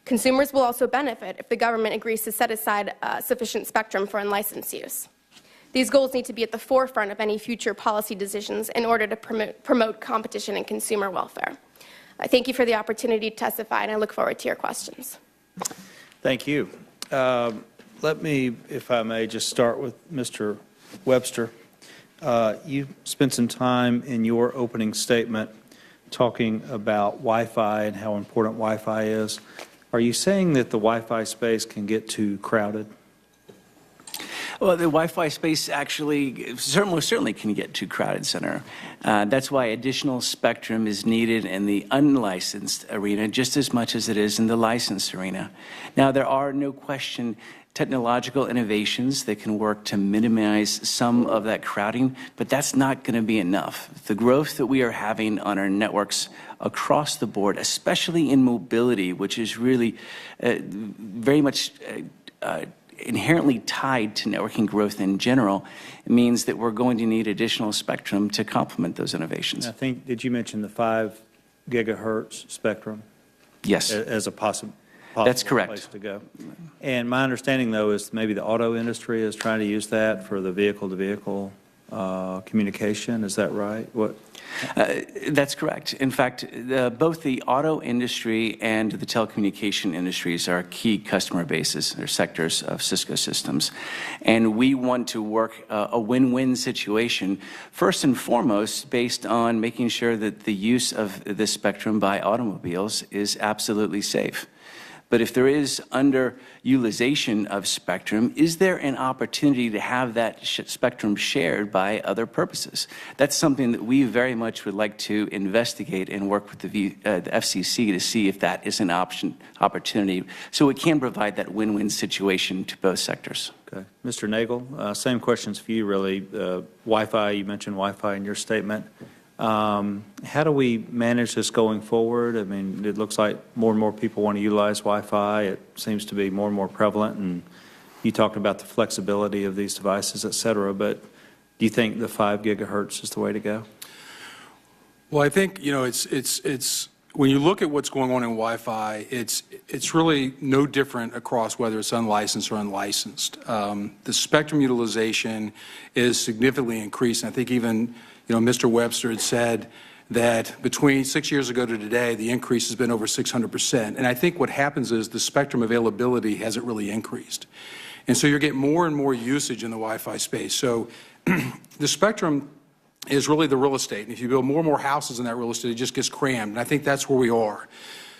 Consumers will also benefit if the government agrees to set aside sufficient spectrum for unlicensed use. These goals need to be at the forefront of any future policy decisions in order to promote competition and consumer welfare. I thank you for the opportunity to testify, and I look forward to your questions. Thank you. Let me, if I may, just start with Mr. Webster. You spent some time in your opening statement talking about Wi-Fi and how important Wi-Fi is. Are you saying that the Wi-Fi space can get too crowded? Well, the Wi-Fi space actually certainly can get too crowded, Senator. That's why additional spectrum is needed in the unlicensed arena just as much as it is in the licensed arena. Now, there are no question technological innovations that can work to minimize some of that crowding, but that's not going to be enough. The growth that we are having on our networks across the board, especially in mobility, which is really very much inherently tied to networking growth in general, it means that we're going to need additional spectrum to complement those innovations. I think, did you mention the 5 gigahertz spectrum? Yes. As a possible That's correct. place to go. And my understanding, though, is maybe the auto industry is trying to use that for the vehicle-to-vehicle communication. Is that right? That's correct. In fact, both the auto industry and the telecommunication industries are key customer bases or sectors of Cisco Systems. And we want to work a win-win situation, first and foremost, based on making sure that the use of this spectrum by automobiles is absolutely safe. But if there is underutilization of spectrum, is there an opportunity to have that spectrum shared by other purposes? That's something that we very much would like to investigate and work with the FCC to see if that is an opportunity, so it can provide that win-win situation to both sectors. Okay. Mr. Nagel, same questions for you, really. Wi-Fi, you mentioned Wi-Fi in your statement. How do we manage this going forward? I mean, it looks like more and more people want to utilize Wi-Fi. It seems to be more and more prevalent, and you talked about the flexibility of these devices, et cetera, but do you think the 5 gigahertz is the way to go? Well, I think, you know, it's when you look at what's going on in Wi-Fi, it's really no different across whether it's unlicensed or unlicensed. The spectrum utilization is significantly increased. And I think even, you know, Mr. Webster had said that between 6 years ago to today, the increase has been over 600%. And I think what happens is the spectrum availability hasn't really increased. And so you're getting more and more usage in the Wi-Fi space. So the spectrum is really the real estate. And if you build more and more houses in that real estate, it just gets crammed. And I think that's where we are.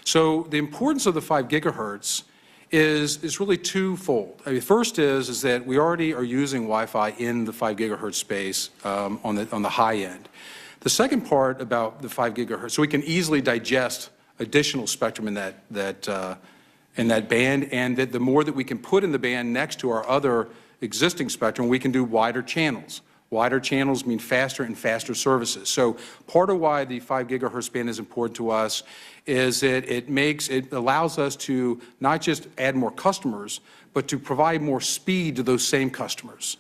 So the importance of the 5 gigahertz is really twofold. I mean, first is that we already are using Wi-Fi in the 5 gigahertz space on the high end. The second part about the 5 gigahertz, so we can easily digest additional spectrum in that band, and that the more that we can put in the band next to our other existing spectrum, we can do wider channels. Wider channels mean faster and faster services. So part of why the 5 gigahertz band is important to us is that it allows us to not just add more customers, but to provide more speed to those same customers.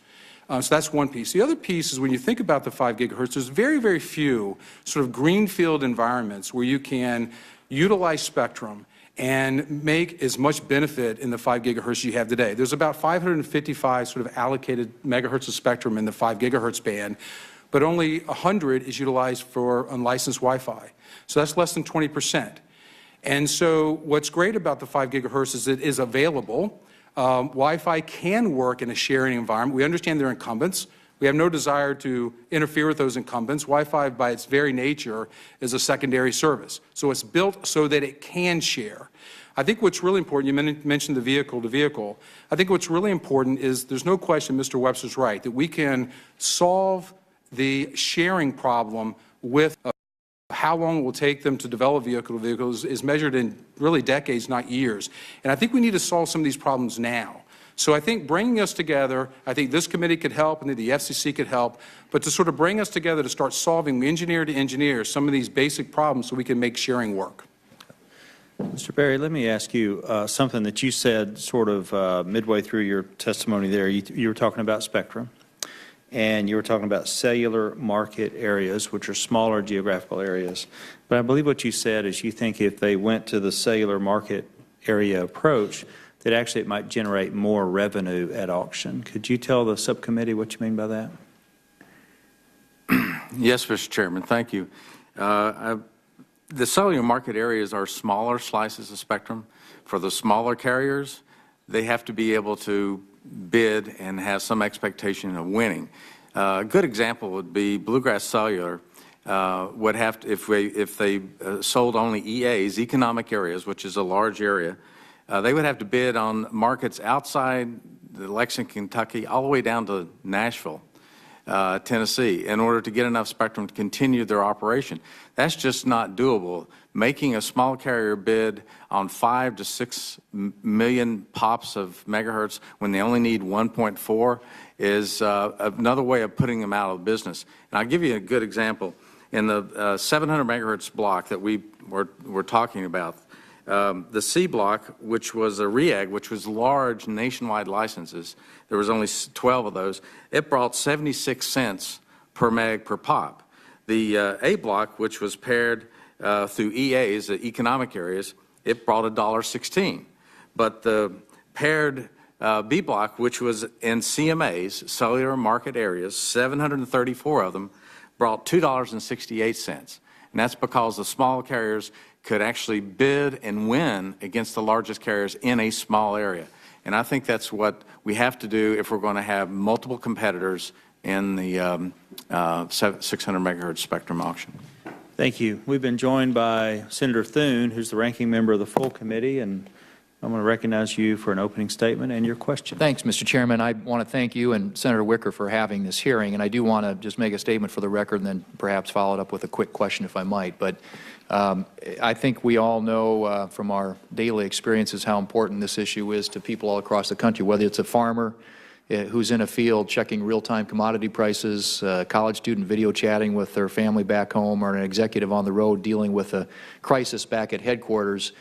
So that's one piece. The other piece is when you think about the 5 gigahertz, there's very, very few sort of greenfield environments where you can utilize spectrum and make as much benefit in the 5 gigahertz you have today. There's about 555 sort of allocated megahertz of spectrum in the 5 gigahertz band, but only 100 is utilized for unlicensed Wi-Fi. So that's less than 20%. And so what's great about the 5 gigahertz is it is available. Wi-Fi can work in a sharing environment. We understand they're incumbents. We have no desire to interfere with those incumbents. Wi-Fi, by its very nature, is a secondary service. So it's built so that it can share. I think what's really important, you mentioned the vehicle-to-vehicle. I think what's really important is there's no question, Mr. Webster's right, that we can solve the sharing problem with how long it will take them to develop vehicle-to-vehicle is measured in really decades, not years. And I think we need to solve some of these problems now. So I think bringing us together, I think this committee could help and the FCC could help, but to sort of bring us together to start solving engineer to engineer some of these basic problems so we can make sharing work. Mr. Berry, let me ask you something that you said sort of midway through your testimony there. You were talking about spectrum, and you were talking about cellular market areas, which are smaller geographical areas. But I believe what you said is you think if they went to the cellular market area approach, that actually it might generate more revenue at auction. Could you tell the subcommittee what you mean by that? Yes, Mr. Chairman, thank you. The cellular market areas are smaller slices of spectrum. For the smaller carriers, they have to be able to bid and have some expectation of winning. A good example would be Bluegrass Cellular would have to, if they sold only EAs, economic areas, which is a large area, they would have to bid on markets outside Lexington, Kentucky, all the way down to Nashville, Tennessee, in order to get enough spectrum to continue their operation. That's just not doable. Making a small carrier bid on 5 to 6 million pops of megahertz when they only need 1.4 is another way of putting them out of business. And I'll give you a good example. In the 700 megahertz block that we're talking about, the C block, which was a REAG, which was large nationwide licenses, there was only 12 of those, it brought 76 cents per meg per pop. The A block, which was paired through EAs, the economic areas, it brought $1.16. But the paired B block, which was in CMAs, cellular market areas, 734 of them, brought $2.68. And that's because the small carriers could actually bid and win against the largest carriers in a small area. And I think that's what we have to do if we're going to have multiple competitors in the 600 megahertz spectrum auction. Thank you. We've been joined by Senator Thune, who's the ranking member of the full committee, and I'm going to recognize you for an opening statement and your question. Thanks, Mr. Chairman. I want to thank you and Senator Wicker for having this hearing, and I do want to just make a statement for the record and then perhaps follow it up with a quick question if I might. But I think we all know from our daily experiences how important this issue is to people all across the country, whether it's a farmer who's in a field checking real-time commodity prices, a college student video chatting with their family back home, or an executive on the road dealing with a crisis back at headquarters.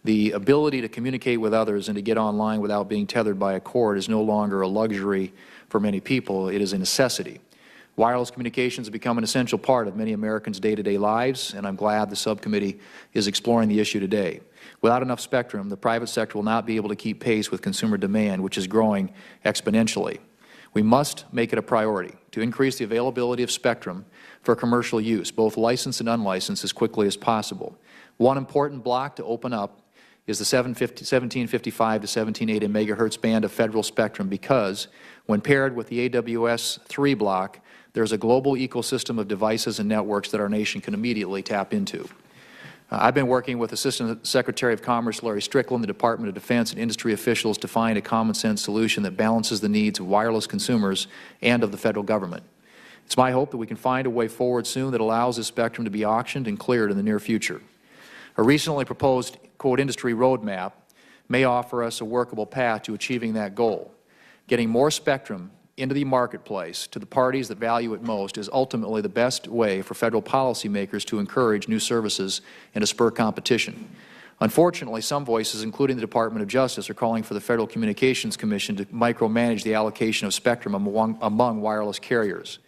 The ability to communicate with others and to get online without being tethered by a cord is no longer a luxury for many people. It is a necessity. Wireless communications have become an essential part of many Americans' day-to-day lives, and I'm glad the subcommittee is exploring the issue today. Without enough spectrum, the private sector will not be able to keep pace with consumer demand, which is growing exponentially. We must make it a priority to increase the availability of spectrum for commercial use, both licensed and unlicensed, as quickly as possible. One important block to open up is the 1755 to 1780 megahertz band of federal spectrum, because when paired with the AWS-3 block, there's a global ecosystem of devices and networks that our nation can immediately tap into. I've been working with Assistant Secretary of Commerce Larry Strickland, the Department of Defense, and industry officials to find a common-sense solution that balances the needs of wireless consumers and of the federal government. It's my hope that we can find a way forward soon that allows this spectrum to be auctioned and cleared in the near future. A recently proposed, quote, industry roadmap may offer us a workable path to achieving that goal. Getting more spectrum into the marketplace to the parties that value it most is ultimately the best way for federal policymakers to encourage new services and to spur competition. Unfortunately, some voices, including the Department of Justice, are calling for the Federal Communications Commission to micromanage the allocation of spectrum among wireless carriers.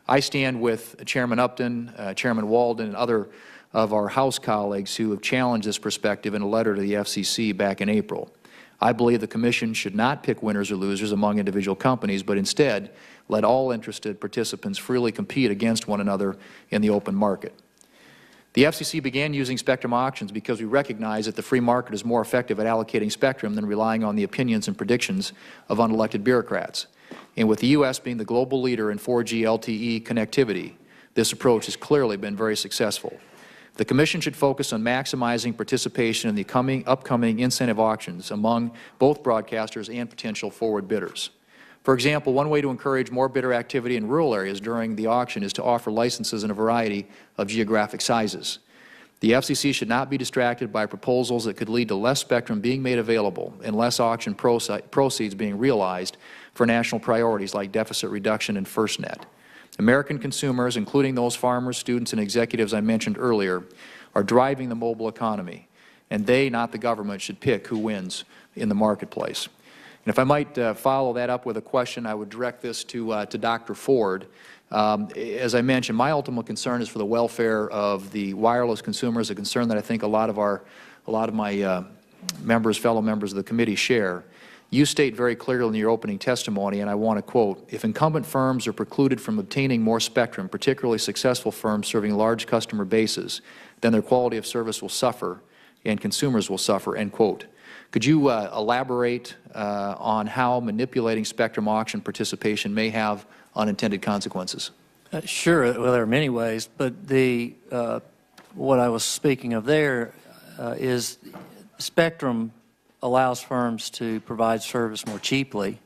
I stand with Chairman Upton, Chairman Walden, and other of our House colleagues who have challenged this perspective in a letter to the FCC back in April. I believe the Commission should not pick winners or losers among individual companies, but instead let all interested participants freely compete against one another in the open market. The FCC began using spectrum auctions because we recognize that the free market is more effective at allocating spectrum than relying on the opinions and predictions of unelected bureaucrats. And with the U.S. being the global leader in 4G LTE connectivity, this approach has clearly been very successful. The Commission should focus on maximizing participation in the upcoming incentive auctions among both broadcasters and potential forward bidders. For example, one way to encourage more bidder activity in rural areas during the auction is to offer licenses in a variety of geographic sizes. The FCC should not be distracted by proposals that could lead to less spectrum being made available and less auction proceeds being realized for national priorities like deficit reduction and FirstNet. American consumers, including those farmers, students, and executives I mentioned earlier, are driving the mobile economy, and they, not the government, should pick who wins in the marketplace. And if I might follow that up with a question, I would direct this to Dr. Ford. As I mentioned, my ultimate concern is for the welfare of the wireless consumers, a concern that I think a lot of my fellow members of the committee share. You state very clearly in your opening testimony, and I want to quote, if incumbent firms are precluded from obtaining more spectrum, particularly successful firms serving large customer bases, then their quality of service will suffer and consumers will suffer, end quote. Could you elaborate on how manipulating spectrum auction participation may have unintended consequences? Sure. Well, there are many ways, but what I was speaking of there is spectrum allows firms to provide service more cheaply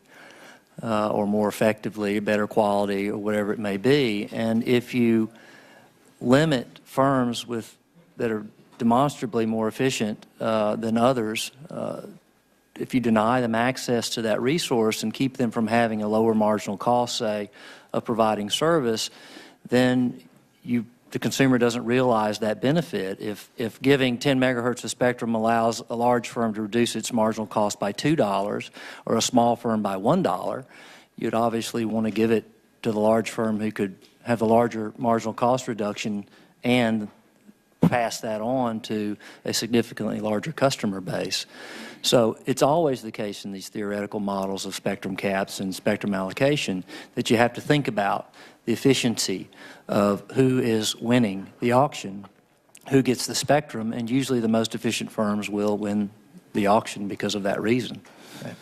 or more effectively, better quality, or whatever it may be. And if you limit firms that are demonstrably more efficient than others, if you deny them access to that resource and keep them from having a lower marginal cost, say, of providing service, then the consumer doesn't realize that benefit. If giving 10 megahertz of spectrum allows a large firm to reduce its marginal cost by $2 or a small firm by $1, you'd obviously want to give it to the large firm who could have the larger marginal cost reduction and pass that on to a significantly larger customer base. So it's always the case in these theoretical models of spectrum caps and spectrum allocation that you have to think about the efficiency of who is winning the auction, who gets the spectrum, and usually the most efficient firms will win the auction because of that reason. Okay.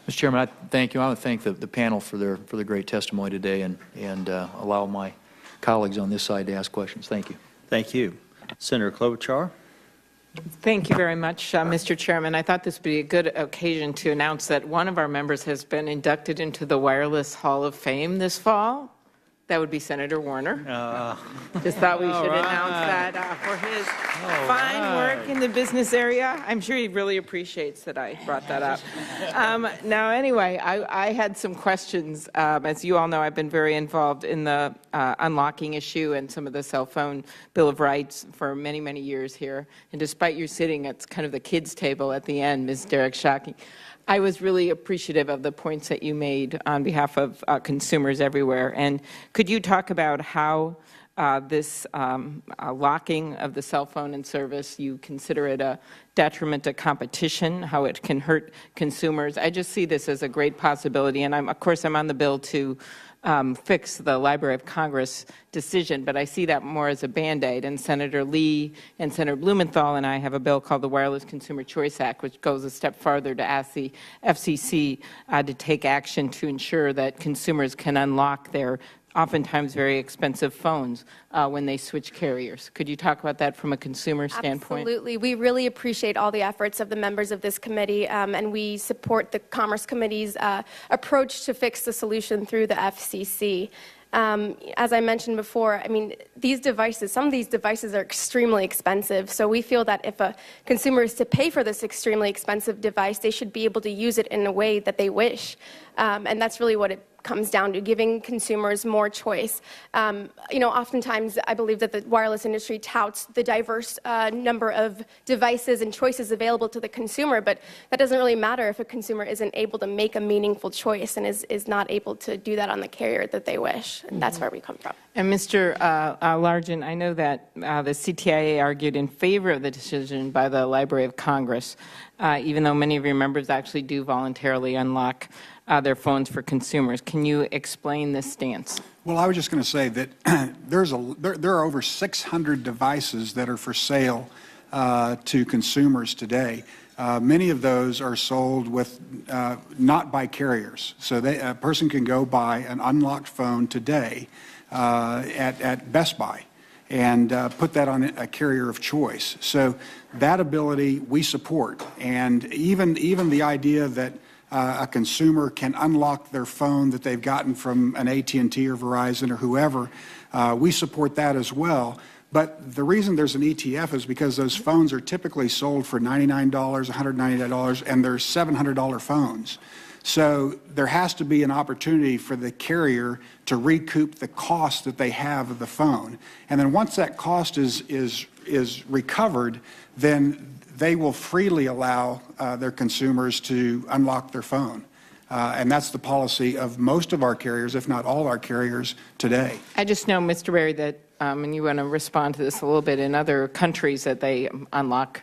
Mr. Chairman, I thank you. I want to thank the panel for their great testimony today and allow my colleagues on this side to ask questions. Thank you. Thank you. Senator Klobuchar. Thank you very much, Mr. Chairman. I thought this would be a good occasion to announce that one of our members has been inducted into the Wireless Hall of Fame this fall. That would be Senator Warner. Just thought we should announce that for his fine work in the business area. I'm sure he really appreciates that I brought that up. Now, anyway, I had some questions. As you all know, I've been very involved in the unlocking issue and some of the cell phone Bill of Rights for many, many years here. And despite you sitting at kind of the kids' table at the end, Ms. Derek Shockey, I was really appreciative of the points that you made on behalf of consumers everywhere. And could you talk about how this locking of the cell phone and service, you consider it a detriment to competition, how it can hurt consumers? I just see this as a great possibility. And of course, I'm on the bill to fix the Library of Congress decision, but I see that more as a Band-Aid. And Senator Lee and Senator Blumenthal and I have a bill called the Wireless Consumer Choice Act, which goes a step farther to ask the FCC to take action to ensure that consumers can unlock their oftentimes very expensive phones when they switch carriers. Could you talk about that from a consumer standpoint? Absolutely. We really appreciate all the efforts of the members of this committee, and we support the Commerce Committee's approach to fix the solution through the FCC. As I mentioned before, I mean, some of these devices are extremely expensive, so we feel that if a consumer is to pay for this extremely expensive device, they should be able to use it in a way that they wish. And that's really what it comes down to, giving consumers more choice. Oftentimes I believe that the wireless industry touts the diverse number of devices and choices available to the consumer, but that doesn't really matter if a consumer isn't able to make a meaningful choice and is not able to do that on the carrier that they wish. And that's where we come from. And Mr. Largent, I know that the CTIA argued in favor of the decision by the Library of Congress, even though many of your members actually do voluntarily unlock their phones for consumers. Can you explain this stance? Well, I was just going to say that there are over 600 devices that are for sale to consumers today. Many of those are sold with not by carriers. So a person can go buy an unlocked phone today at Best Buy and put that on a carrier of choice. So that ability we support. And even the idea that a consumer can unlock their phone that they've gotten from an AT&T or Verizon or whoever, we support that as well. But the reason there's an ETF is because those phones are typically sold for $99, $199, and they're $700 phones. So there has to be an opportunity for the carrier to recoup the cost that they have of the phone. And then once that cost is recovered, then they will freely allow their consumers to unlock their phone. And that's the policy of most of our carriers, if not all our carriers today. I just know, Mr. Berry, that, and you want to respond to this a little bit, in other countries that they unlock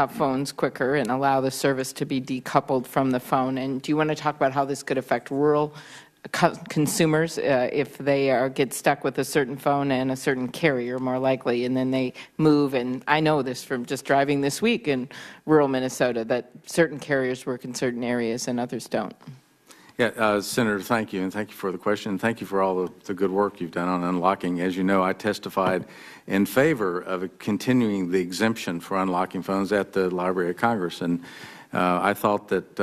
phones quicker and allow the service to be decoupled from the phone. And do you want to talk about how this could affect rural consumers if they get stuck with a certain phone and a certain carrier, more likely, and then they move? And I know this from just driving this week in rural Minnesota, that certain carriers work in certain areas and others don't. Yeah, Senator, thank you, and thank you for the question, and thank you for all the good work you've done on unlocking. As you know, I testified in favor of continuing the exemption for unlocking phones at the Library of Congress, and I thought that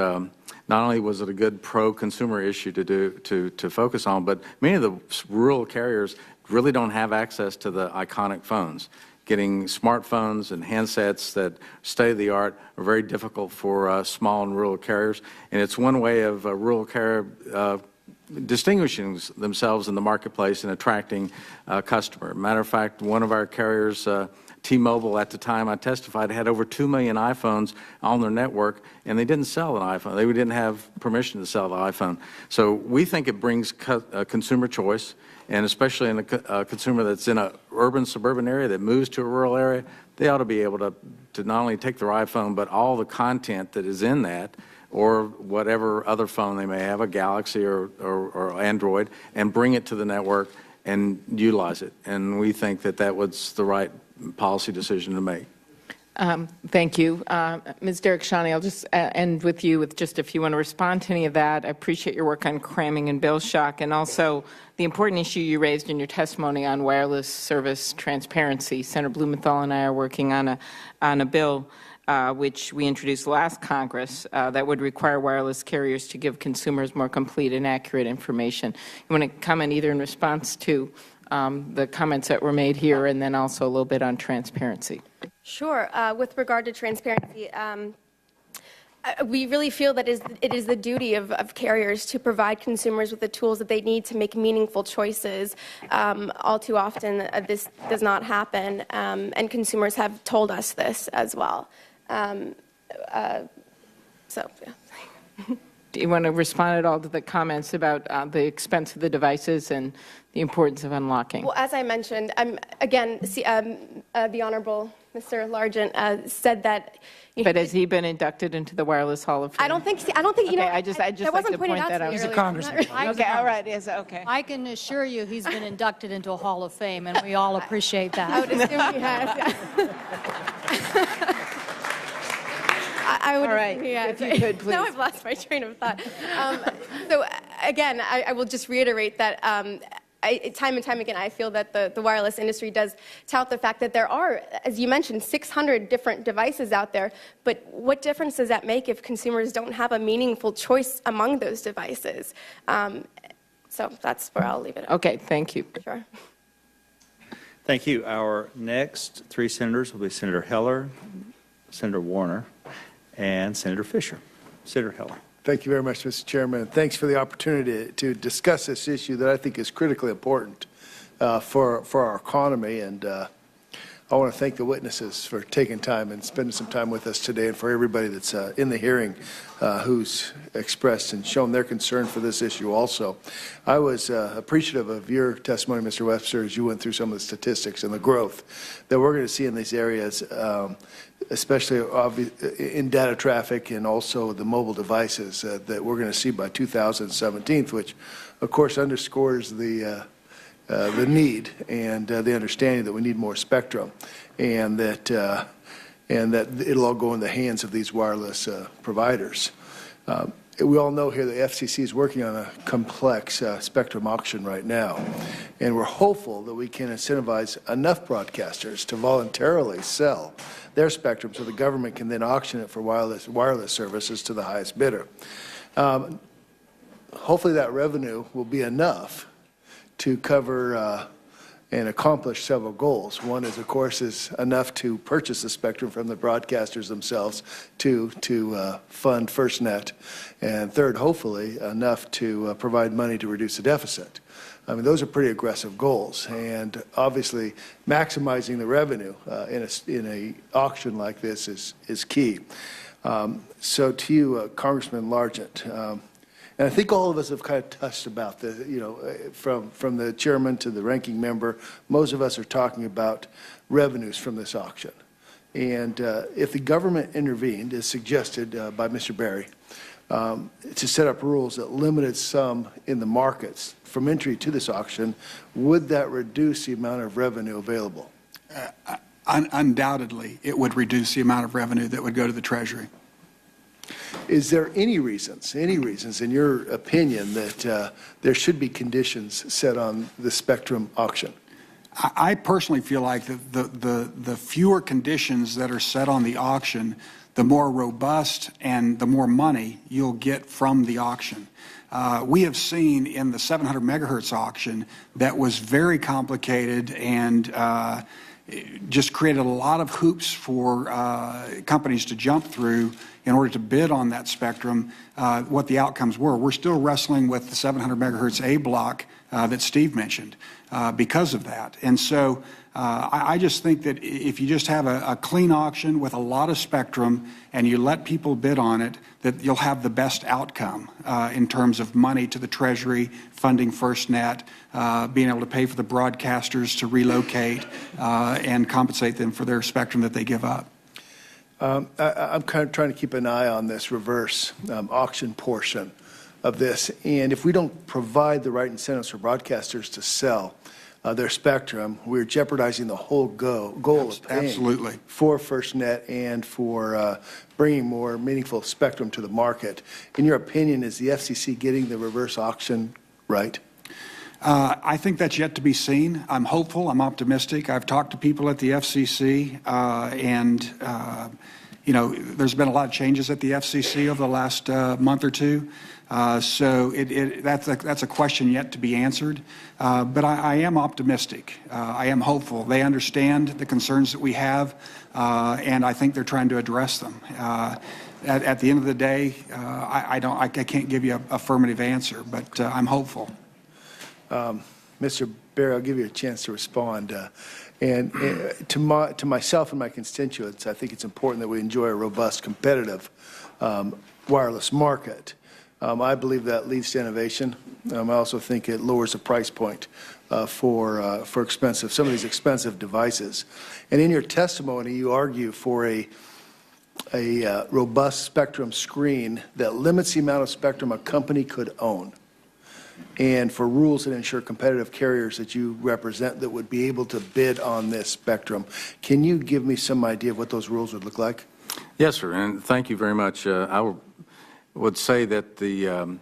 not only was it a good pro-consumer issue to focus on, but many of the rural carriers really don't have access to the iconic phones. Getting smartphones and handsets that state-of-the-art are very difficult for small and rural carriers, and it's one way of a rural carrier distinguishing themselves in the marketplace and attracting customer. Matter of fact, one of our carriers, T-Mobile, at the time I testified, had over 2 million iPhones on their network, and they didn't sell an iPhone. They didn't have permission to sell the iPhone. So we think it brings consumer choice, and especially in a consumer that's in an urban, suburban area that moves to a rural area, they ought to be able to not only take their iPhone, but all the content that is in that, or whatever other phone they may have, a Galaxy or Android, and bring it to the network and utilize it. And we think that that was the right policy decision to make. Thank you. Ms. Derek-Shawnee, I'll just end with you with just if you want to respond to any of that. I appreciate your work on cramming and bill shock, and also the important issue you raised in your testimony on wireless service transparency. Senator Blumenthal and I are working on a bill which we introduced last Congress that would require wireless carriers to give consumers more complete and accurate information. You want to comment either in response to the comments that were made here and then also a little bit on transparency? Sure. With regard to transparency, we really feel that it is the duty of carriers to provide consumers with the tools that they need to make meaningful choices. All too often, this does not happen, and consumers have told us this as well. Yeah. Do you want to respond at all to the comments about the expense of the devices and the importance of unlocking? Well, as I mentioned, again, the Honorable Mr. Largent said that. But has he been inducted into the Wireless Hall of Fame? I don't think. You know. I just that like wasn't to pointed point out that to out. me He's earlier. a congressman. Okay, all right. Yes, okay. I can assure you he's been inducted into a Hall of Fame, and we all appreciate that. I would assume he has. I would. All right, if you could, please. Now I've lost my train of thought. So again, I will just reiterate that time and time again, I feel that the wireless industry does tout the fact that there are, as you mentioned, 600 different devices out there. But what difference does that make if consumers don't have a meaningful choice among those devices? So that's where I'll leave it. Okay, thank you. Sure. Thank you. Our next three senators will be Senator Heller, Senator Warner, and Senator Fisher. Senator Heller. Thank you very much, Mr. Chairman. Thanks for the opportunity to discuss this issue that I think is critically important for our economy. And I want to thank the witnesses for taking time and spending some time with us today, and for everybody that's in the hearing who's expressed and shown their concern for this issue also. I was appreciative of your testimony, Mr. Webster, as you went through some of the statistics and the growth that we're going to see in these areas, especially in data traffic and also the mobile devices that we're going to see by 2017, which, of course, underscores the need and the understanding that we need more spectrum, and that it'll all go in the hands of these wireless providers. We all know here the FCC is working on a complex spectrum auction right now, and we're hopeful that we can incentivize enough broadcasters to voluntarily sell their spectrum so the government can then auction it for wireless services to the highest bidder. Hopefully that revenue will be enough to cover and accomplish several goals. One is, of course, is enough to purchase the spectrum from the broadcasters themselves to fund FirstNet, and third, hopefully, enough to provide money to reduce the deficit. I mean, those are pretty aggressive goals, and obviously maximizing the revenue in a auction like this is key. So to you, Congressman Largent, and I think all of us have kind of touched about from the chairman to the ranking member, most of us are talking about revenues from this auction. And if the government intervened, as suggested by Mr. Berry, to set up rules that limited some in the markets from entry to this auction, would that reduce the amount of revenue available? Undoubtedly, it would reduce the amount of revenue that would go to the Treasury. Is there any reasons in your opinion that there should be conditions set on the spectrum auction? I personally feel like the fewer conditions that are set on the auction, the more robust and the more money you'll get from the auction. We have seen in the 700 megahertz auction that was very complicated and just created a lot of hoops for companies to jump through in order to bid on that spectrum, what the outcomes were. We're still wrestling with the 700 megahertz A block that Steve mentioned because of that. And so I just think that if you just have a clean auction with a lot of spectrum and you let people bid on it, that you'll have the best outcome in terms of money to the Treasury, funding FirstNet, being able to pay for the broadcasters to relocate and compensate them for their spectrum that they give up. I'm kind of trying to keep an eye on this reverse auction portion of this. And if we don't provide the right incentives for broadcasters to sell, their spectrum, we're jeopardizing the whole goal of paying Absolutely. for FirstNet and for bringing more meaningful spectrum to the market. In your opinion, is the FCC getting the reverse auction right? I think that's yet to be seen. I'm hopeful. I'm optimistic. I've talked to people at the FCC, you know, there's been a lot of changes at the FCC over the last month or two. So that's a question yet to be answered. But I am optimistic. I am hopeful. They understand the concerns that we have, and I think they're trying to address them. At the end of the day, I can't give you an affirmative answer, but I'm hopeful. Mr. Barry, I'll give you a chance to respond. To myself and my constituents, I think it's important that we enjoy a robust, competitive wireless market. I believe that leads to innovation. I also think it lowers the price point for some of these expensive devices. And in your testimony, you argue for a robust spectrum screen that limits the amount of spectrum a company could own, and for rules that ensure competitive carriers that you represent that would be able to bid on this spectrum. Can you give me some idea of what those rules would look like? Yes, sir, and thank you very much. I would say that the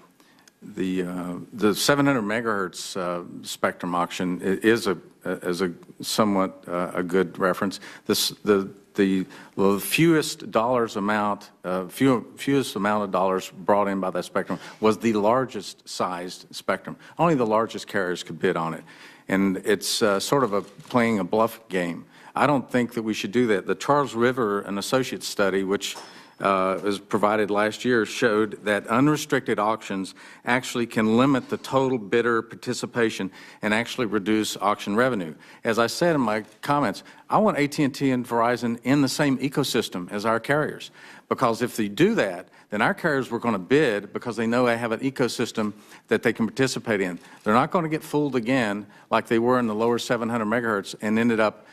700 megahertz spectrum auction is a somewhat a good reference. The fewest amount of dollars brought in by that spectrum was the largest sized spectrum. Only the largest carriers could bid on it, and it's sort of playing a bluff game. I don't think that we should do that. The Charles River and Associates study, which was provided last year, showed that unrestricted auctions actually can limit the total bidder participation and actually reduce auction revenue. As I said in my comments, I want AT&T and Verizon in the same ecosystem as our carriers, because if they do that, then our carriers were going to bid because they know they have an ecosystem that they can participate in. They're not going to get fooled again like they were in the lower 700 megahertz and ended up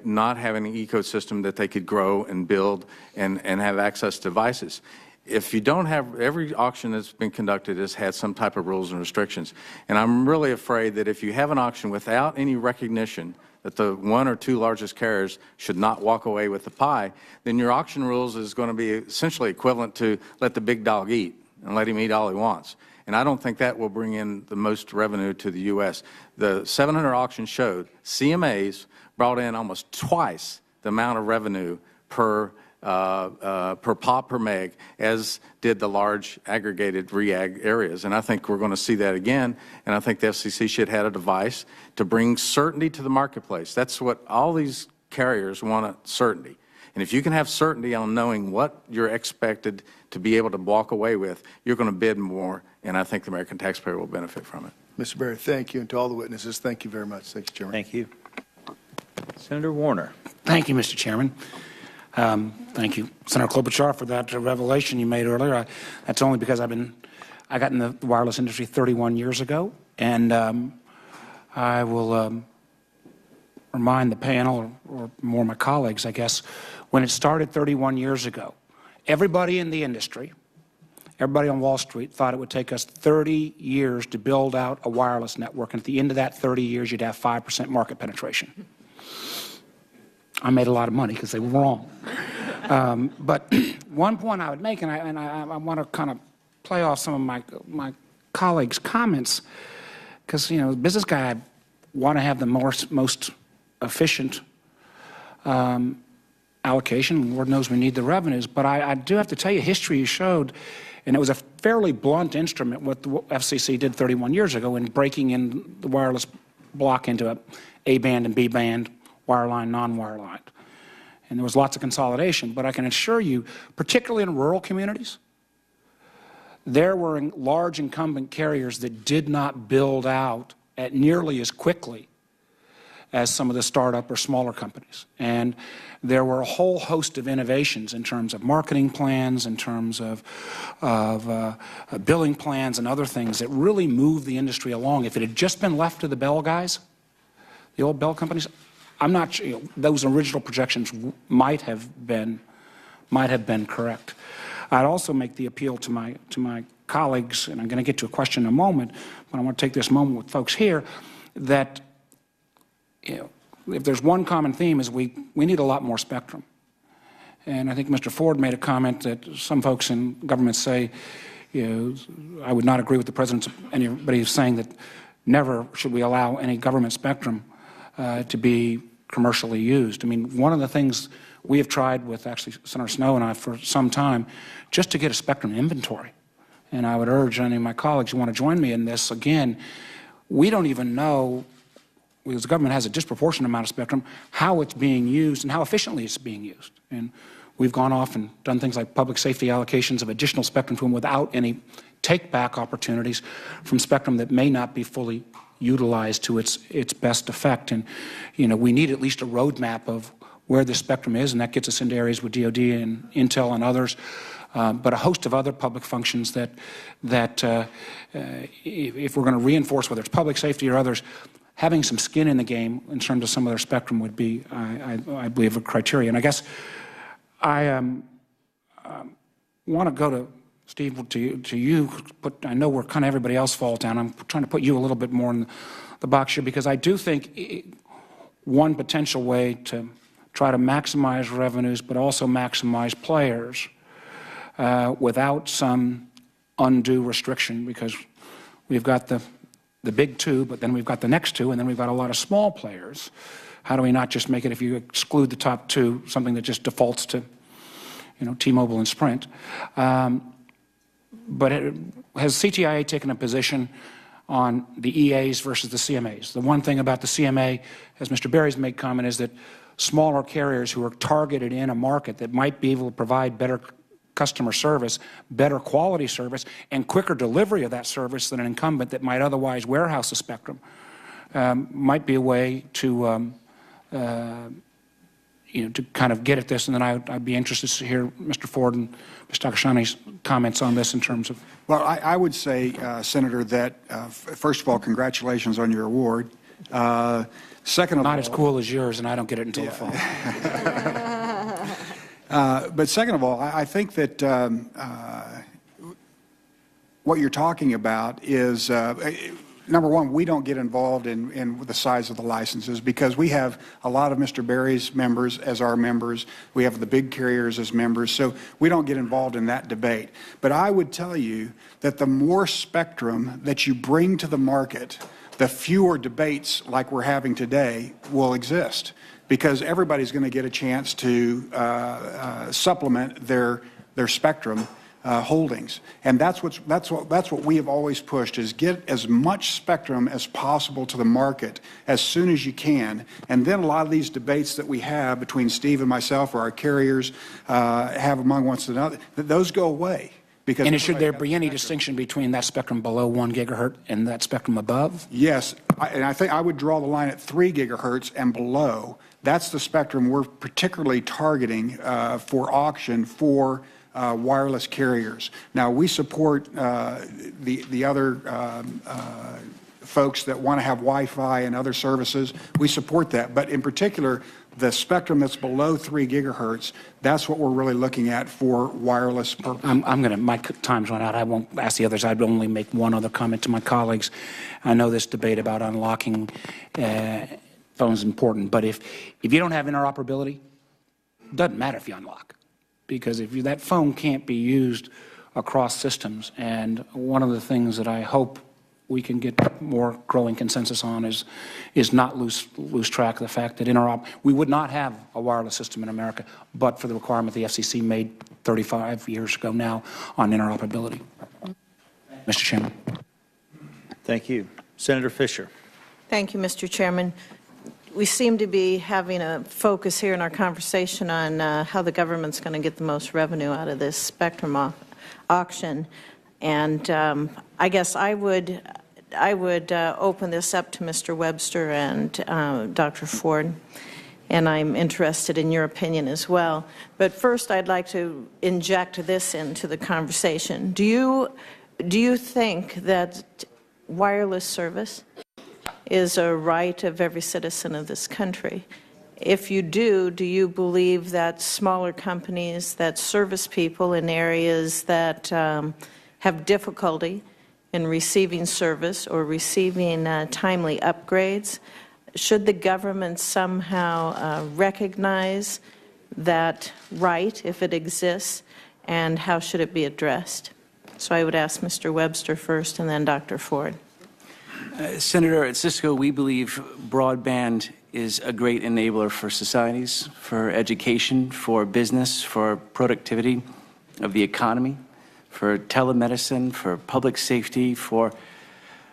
not having an ecosystem that they could grow and build and have access to devices. If you don't have, every auction that's been conducted has had some type of rules and restrictions. And I'm really afraid that if you have an auction without any recognition that the one or two largest carriers should not walk away with the pie, then your auction rules is going to be essentially equivalent to let the big dog eat and let him eat all he wants. And I don't think that will bring in the most revenue to the U.S. The 700 auction showed CMAs brought in almost twice the amount of revenue per pop per meg as did the large aggregated REAG areas. And I think we're going to see that again, and I think the FCC should have a device to bring certainty to the marketplace. That's what all these carriers want, certainty. And if you can have certainty on knowing what you're expected to be able to walk away with, you're going to bid more, and I think the American taxpayer will benefit from it. Mr. Barry, thank you, and to all the witnesses, thank you very much. Thank you, Chairman. Thank you. Senator Warner. Thank you, Mr. Chairman. Thank you, Senator Klobuchar, for that revelation you made earlier. That's only because I got in the wireless industry 31 years ago, and I will remind the panel, or more my colleagues, I guess, when it started 31 years ago, everybody in the industry, everybody on Wall Street thought it would take us 30 years to build out a wireless network, and at the end of that 30 years, you'd have 5% market penetration. I made a lot of money because they were wrong. But one point I would make, and I want to kind of play off some of my colleagues' comments, because, you know, as a business guy, I want to have the most efficient allocation. Lord knows we need the revenues. But I do have to tell you, history showed, and it was a fairly blunt instrument what the FCC did 31 years ago in breaking in the wireless block into A-band and B-band, wireline, non-wireline. And there was lots of consolidation. But I can assure you, particularly in rural communities, there were large incumbent carriers that did not build out at nearly as quickly as some of the startup or smaller companies. And there were a whole host of innovations in terms of marketing plans, in terms of billing plans and other things that really moved the industry along. If it had just been left to the Bell guys, the old Bell companies, I'm not sure, you know, those original projections might have been correct. I'd also make the appeal to my colleagues, and I'm going to get to a question in a moment, but I want to take this moment with folks here, that if there's one common theme is we need a lot more spectrum. And I think Mr. Ford made a comment that some folks in government say, I would not agree with the President, anybody who's saying that never should we allow any government spectrum to be commercially used. I mean, one of the things we have tried with actually Senator Snowe and I for some time, just to get a spectrum inventory. And I would urge any of my colleagues who want to join me in this, again, we don't even know, because the government has a disproportionate amount of spectrum, how it's being used and how efficiently it's being used. And we've gone off and done things like public safety allocations of additional spectrum to them without any take-back opportunities from spectrum that may not be fully utilized to its best effect. And, we need at least a roadmap of where the spectrum is, and that gets us into areas with DOD and Intel and others, but a host of other public functions that if we're going to reinforce, whether it's public safety or others, having some skin in the game in terms of some of their spectrum would be, I believe, a criteria. And I guess I want to go to Steve, to you, but I know where kind of everybody else falls down. I'm trying to put you a little bit more in the box here, because I do think one potential way to try to maximize revenues but also maximize players without some undue restriction, because we've got the big two, but then we've got the next two, and then we've got a lot of small players. How do we not just make it, if you exclude the top two, something that just defaults to, T-Mobile and Sprint? But has CTIA taken a position on the EAs versus the CMAs? The one thing about the CMA, as Mr. Berry's made comment, is that smaller carriers who are targeted in a market that might be able to provide better customer service, better quality service, and quicker delivery of that service than an incumbent that might otherwise warehouse the spectrum, might be a way to to kind of get at this. And then I'd be interested to hear Mr. Ford and Mr. Takashani's comments on this in terms of. Well, I would say, Senator, that first of all, congratulations on your award. Second of all, not as cool as yours, and I don't get it until the fall. But second of all, I think that what you're talking about is, number one, we don't get involved in the size of the licenses, because we have a lot of Mr. Berry's members as our members. We have the big carriers as members, so we don't get involved in that debate. But I would tell you that the more spectrum that you bring to the market, the fewer debates like we're having today will exist, because everybody's going to get a chance to supplement their spectrum holdings. And that's what we have always pushed, is get as much spectrum as possible to the market as soon as you can. And then a lot of these debates that we have between Steve and myself, or our carriers have among one another, those go away. And should there be any distinction between that spectrum below 1 gigahertz and that spectrum above? Yes, and I think I would draw the line at 3 gigahertz and below. That's the spectrum we're particularly targeting for auction for wireless carriers. Now, we support the other folks that want to have Wi-Fi and other services. We support that, but in particular, the spectrum that's below 3 gigahertz, that's what we're really looking at for wireless purposes. My time's run out. I won't ask the others. I'd only make one other comment to my colleagues. I know this debate about unlocking phones is important, but if you don't have interoperability, it doesn't matter if you unlock, because if that phone can't be used across systems. And one of the things that I hope we can get more growing consensus on is not lose track of the fact that we would not have a wireless system in America but for the requirement the FCC made 35 years ago now on interoperability. Mr. Chairman. Thank you. Senator Fisher. Thank you, Mr. Chairman. We seem to be having a focus here in our conversation on how the government's going to get the most revenue out of this spectrum auction. And I guess I would open this up to Mr. Webster and Dr. Ford, and I'm interested in your opinion as well. But first, I'd like to inject this into the conversation. Do you think that wireless service is a right of every citizen of this country? If you do you believe that smaller companies that service people in areas that have difficulty in receiving service or receiving timely upgrades, Should the government somehow recognize that right if it exists, and how should it be addressed? So I would ask Mr. Webster first and then Dr. Ford. Senator, at Cisco, we believe broadband is a great enabler for societies, for education, for business, for productivity of the economy, for telemedicine, for public safety, for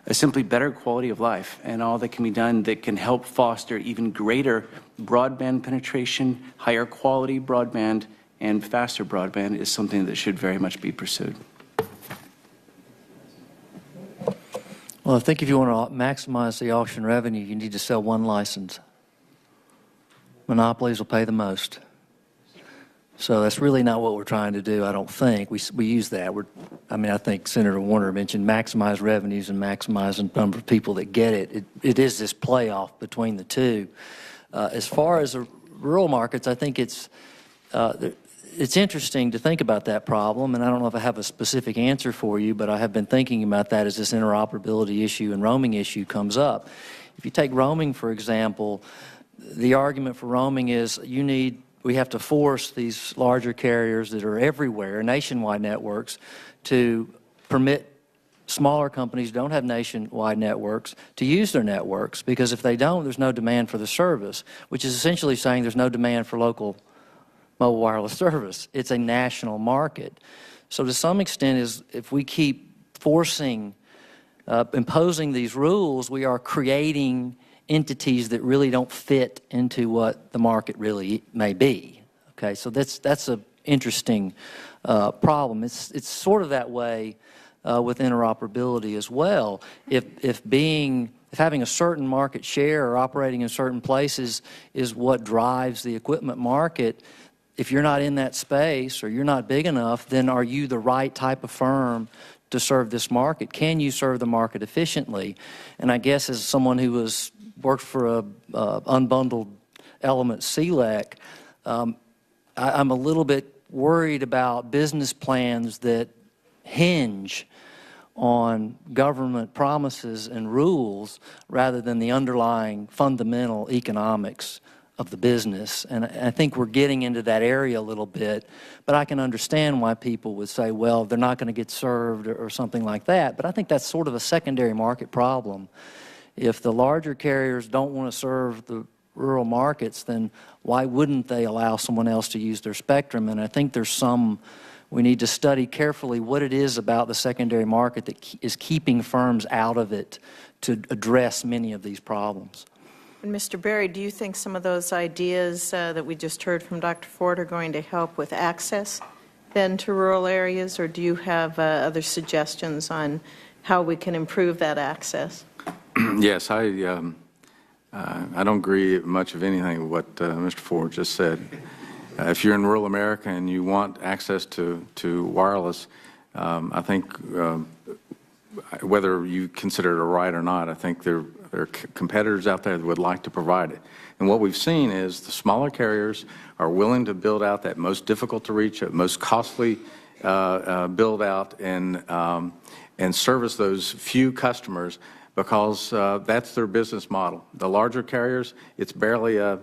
a simply better quality of life, and all that can be done that can help foster even greater broadband penetration, higher quality broadband, and faster broadband is something that should very much be pursued. Well, I think if you want to maximize the auction revenue, you need to sell one license. Monopolies will pay the most. So that's really not what we're trying to do, I don't think. We use that. I think Senator Warner mentioned maximize revenues and maximize the number of people that get it. It is this playoff between the two. As far as the rural markets, I think it's interesting to think about that problem, and I don't know if I have a specific answer for you, but I have been thinking about that as this interoperability issue and roaming issue comes up. If you take roaming, for example, the argument for roaming is we have to force these larger carriers that are everywhere, nationwide networks, to permit smaller companies who don't have nationwide networks to use their networks, because if they don't, there's no demand for the service, which is essentially saying there's no demand for local mobile wireless service. It's a national market. So to some extent, if we keep imposing these rules, we are creating entities that really don't fit into what the market really may be. Okay, so that's an interesting problem. It's sort of that way with interoperability as well. If having a certain market share or operating in certain places is what drives the equipment market, if you're not in that space or you're not big enough, then are you the right type of firm to serve this market? Can you serve the market efficiently? And I guess as someone who worked for a unbundled element CLEC, I'm a little bit worried about business plans that hinge on government promises and rules rather than the underlying fundamental economics of the business. And I think we're getting into that area a little bit, but I can understand why people would say, well, they're not going to get served or something like that. But I think that's sort of a secondary market problem. If the larger carriers don't want to serve the rural markets, then why wouldn't they allow someone else to use their spectrum? And I think we need to study carefully what it is about the secondary market that is keeping firms out of it to address many of these problems. And Mr. Berry, do you think some of those ideas that we just heard from Dr. Ford are going to help with access then to rural areas, or do you have other suggestions on how we can improve that access? Yes, I don't agree much of anything with what Mr. Ford just said. If you're in rural America and you want access to wireless, I think whether you consider it a right or not, I think there are competitors out there that would like to provide it. And what we've seen is the smaller carriers are willing to build out that most difficult to reach, most costly build out and service those few customers because that's their business model. The larger carriers, it's barely a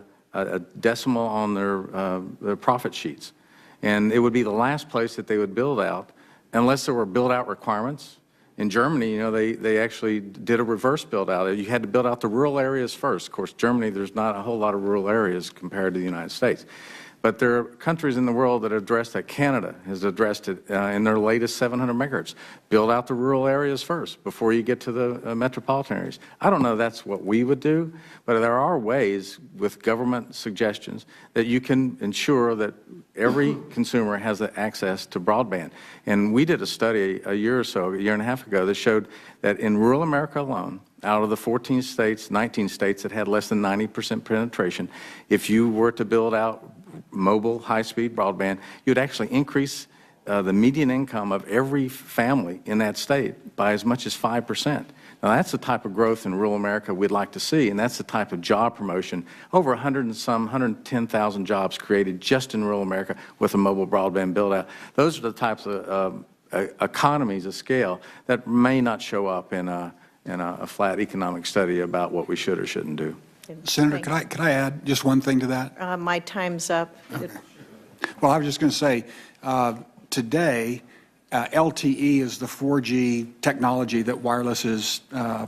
decimal on their profit sheets. And it would be the last place that they would build out unless there were build-out requirements. In Germany, they actually did a reverse build-out. You had to build out the rural areas first. Of course, Germany, there's not a whole lot of rural areas compared to the United States. But there are countries in the world that address that. Canada has addressed it in their latest 700 megahertz. Build out the rural areas first before you get to the metropolitan areas. I don't know that's what we would do, but there are ways with government suggestions that you can ensure that every consumer has the access to broadband. And we did a study a year and a half ago that showed that in rural America alone, out of the 14 states, 19 states that had less than 90% penetration, if you were to build out mobile high-speed broadband, you'd actually increase the median income of every family in that state by as much as 5%. Now, that's the type of growth in rural America we'd like to see, and that's the type of job promotion. Over 110,000 jobs created just in rural America with a mobile broadband build-out. Those are the types of economies of scale that may not show up in a flat economic study about what we should or shouldn't do. Senator, could I add just one thing to that? My time's up. Well, I was just going to say, today, LTE is the 4G technology that wireless is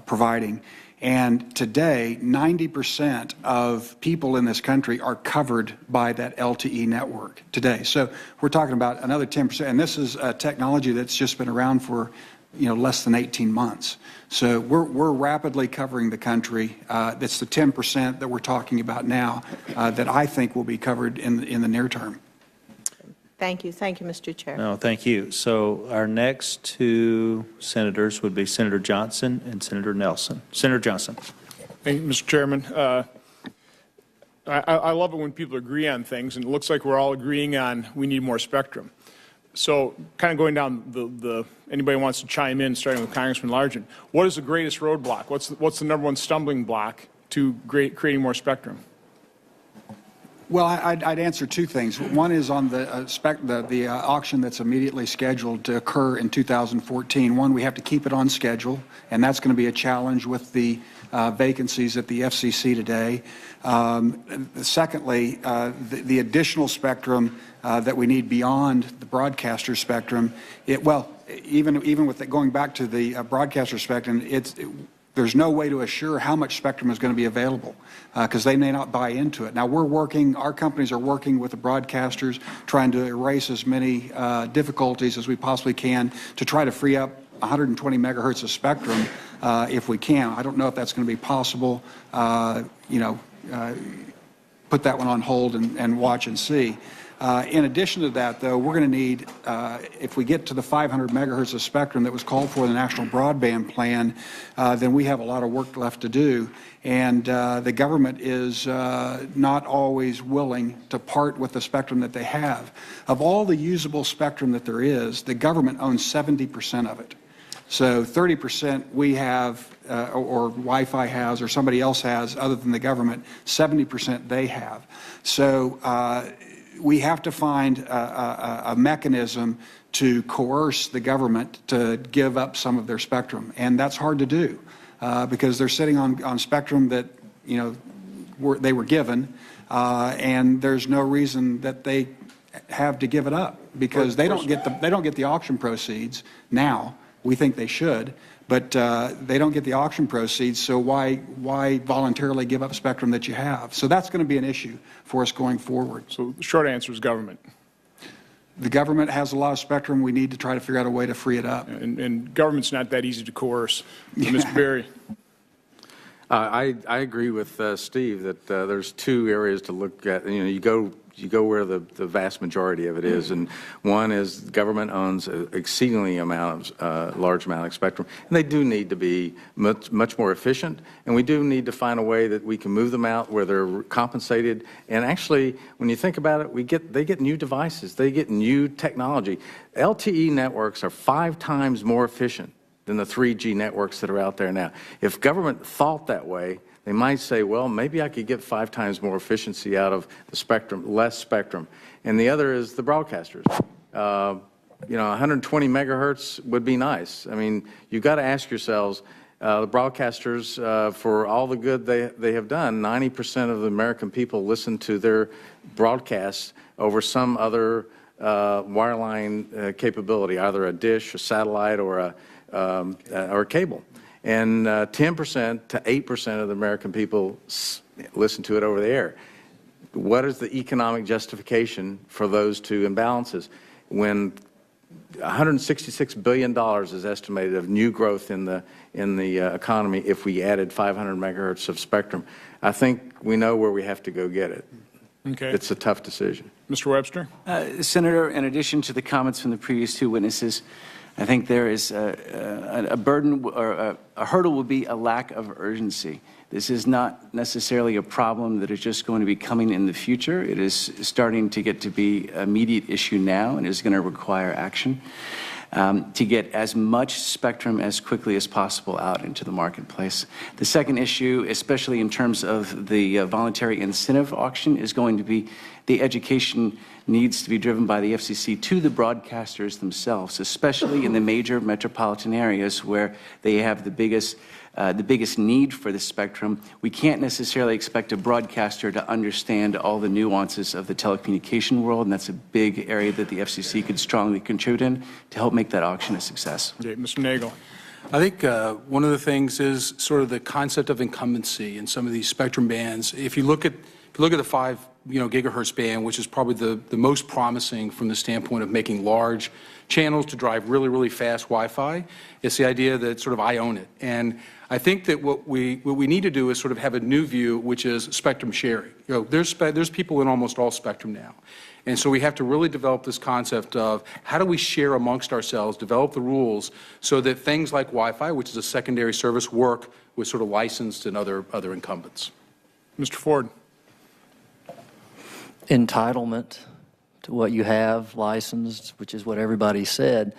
providing. And today, 90% of people in this country are covered by that LTE network today. So we're talking about another 10%. And this is a technology that's just been around for less than 18 months. So we're rapidly covering the country. That's the 10% that we're talking about now that I think will be covered in the near term. Thank you. Thank you, Mr. Chair. No, thank you. So our next two senators would be Senator Johnson and Senator Nelson. Senator Johnson. Thank you, Mr. Chairman. I love it when people agree on things, and it looks like we're all agreeing on we need more spectrum. So kind of going down anybody wants to chime in, starting with Congressman Largent, what is the greatest roadblock? What's the number one stumbling block to creating more spectrum? Well, I'd answer two things. One is on the auction that's immediately scheduled to occur in 2014. One, we have to keep it on schedule, and that's going to be a challenge with the vacancies at the FCC today. Secondly, the additional spectrum that we need beyond the broadcaster spectrum, even with going back to the broadcaster spectrum, there's no way to assure how much spectrum is going to be available because they may not buy into it. Now, our companies are working with the broadcasters, trying to erase as many difficulties as we possibly can to try to free up 120 megahertz of spectrum if we can. I don't know if that's going to be possible. Put that one on hold and watch and see. In addition to that, though, we're going to need, if we get to the 500 megahertz of spectrum that was called for in the National Broadband Plan, then we have a lot of work left to do. And the government is not always willing to part with the spectrum that they have. Of all the usable spectrum that there is, the government owns 70% of it. So 30% we have, or Wi-Fi has, or somebody else has other than the government, 70% they have. So we have to find a mechanism to coerce the government to give up some of their spectrum, and that's hard to do because they're sitting on spectrum that they were given, and there's no reason that they have to give it up because they don't get the auction proceeds now. We think they should, but they don't get the auction proceeds, so why voluntarily give up spectrum that you have? So that's going to be an issue for us going forward. So the short answer is government. The government has a lot of spectrum. We need to try to figure out a way to free it up. And government's not that easy to coerce. Mr. Berry. I agree with Steve that there's two areas to look at. You go where the vast majority of it is, and one is the government owns an exceedingly large amount of spectrum, and they do need to be much more efficient, and we do need to find a way that we can move them out where they're compensated. And actually, when you think about it, they get new devices, they get new technology. LTE networks are 5 times more efficient than the 3G networks that are out there now. If government thought that way, they might say, well, maybe I could get 5 times more efficiency out of the spectrum, less spectrum. And the other is the broadcasters. 120 megahertz would be nice. I mean, you've got to ask yourselves, the broadcasters, for all the good they have done, 90% of the American people listen to their broadcasts over some other wireline capability, either a dish, a satellite, or a cable. And 10% to 8% of the American people listen to it over the air. What is the economic justification for those two imbalances when $166 billion is estimated of new growth in the economy if we added 500 megahertz of spectrum? I think we know where we have to go get it. Okay. It's a tough decision. Mr. Webster? Senator, in addition to the comments from the previous two witnesses, I think there is a burden or a hurdle would be a lack of urgency. This is not necessarily a problem that is just going to be coming in the future. It is starting to get to be an immediate issue now and is going to require action to get as much spectrum as quickly as possible out into the marketplace. The second issue, especially in terms of the voluntary incentive auction, is going to be the education needs to be driven by the FCC to the broadcasters themselves, especially in the major metropolitan areas where they have the biggest need for the spectrum. We can't necessarily expect a broadcaster to understand all the nuances of the telecommunication world, and that's a big area that the FCC could strongly contribute in to help make that auction a success. Okay, Mr. Nagel. I think one of the things is sort of the concept of incumbency in some of these spectrum bands. If you look at the 5 gigahertz band, which is probably the most promising from the standpoint of making large channels to drive really, really fast Wi-Fi, it's the idea that sort of I own it. And I think that what we need to do is sort of have a new view, which is spectrum sharing. There's people in almost all spectrum now. And so we have to really develop this concept of how do we share amongst ourselves, develop the rules so that things like Wi-Fi, which is a secondary service, work with sort of licensed and other incumbents. Mr. Ford. Entitlement to what you have licensed, which is what everybody said.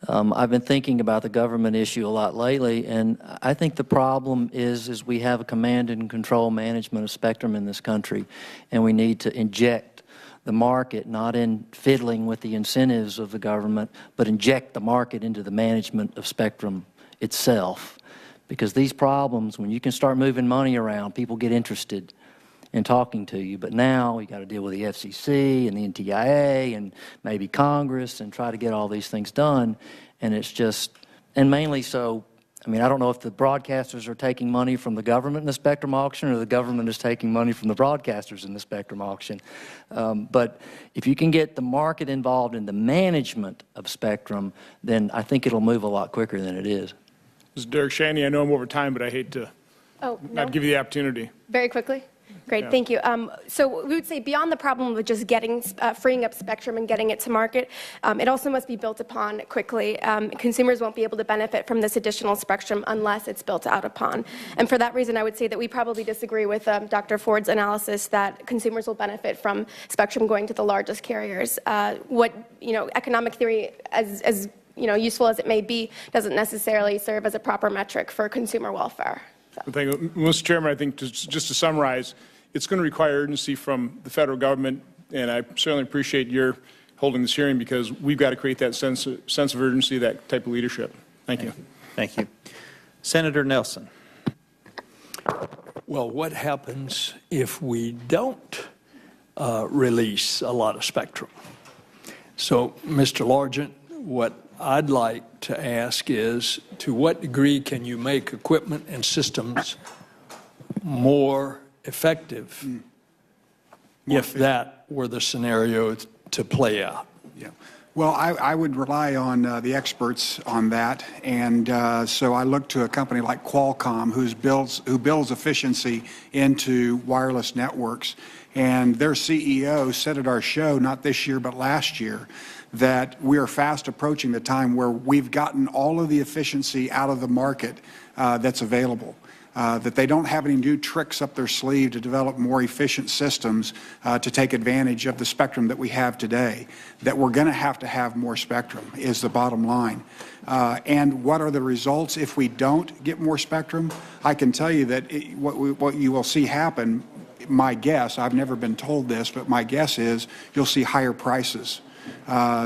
I've been thinking about the government issue a lot lately, and I think the problem is we have a command and control management of spectrum in this country, and we need to inject the market, not in fiddling with the incentives of the government, but inject the market into the management of spectrum itself. Because these problems, when you can start moving money around, people get interested in talking to you. But now you got to deal with the FCC and the NTIA and maybe Congress and try to get all these things done. And it's just, and mainly so, I mean, I don't know if the broadcasters are taking money from the government in the spectrum auction or the government is taking money from the broadcasters in the spectrum auction. But if you can get the market involved in the management of spectrum, then I think it'll move a lot quicker than it is. This is Derek Shaney. I know I'm over time, but I hate to not give you the opportunity. Very quickly. Great, Yeah. thank you. So we would say beyond the problem of just freeing up spectrum and getting it to market, it also must be built upon quickly. Consumers won't be able to benefit from this additional spectrum unless it's built out upon. And for that reason, I would say that we probably disagree with Dr. Ford's analysis that consumers will benefit from spectrum going to the largest carriers. Economic theory, as useful as it may be, doesn't necessarily serve as a proper metric for consumer welfare. Thank you. Mr. Chairman, I think just to summarize, it's going to require urgency from the federal government, and I certainly appreciate your holding this hearing because we've got to create that sense of urgency, that type of leadership. Thank you. Thank you. Senator Nelson. Well, what happens if we don't release a lot of spectrum? So, Mr. Largent, what I'd like to ask is, to what degree can you make equipment and systems more effective if that were the scenario to play out? Yeah. Well, I would rely on the experts on that, and so I look to a company like Qualcomm who builds efficiency into wireless networks, and their CEO said at our show, not this year but last year, that we are fast approaching the time where we've gotten all of the efficiency out of the market that's available. That they don't have any new tricks up their sleeve to develop more efficient systems to take advantage of the spectrum that we have today, that we're going to have more spectrum is the bottom line. And what are the results if we don't get more spectrum? I can tell you that what you will see happen, my guess, I've never been told this, but my guess is you'll see higher prices.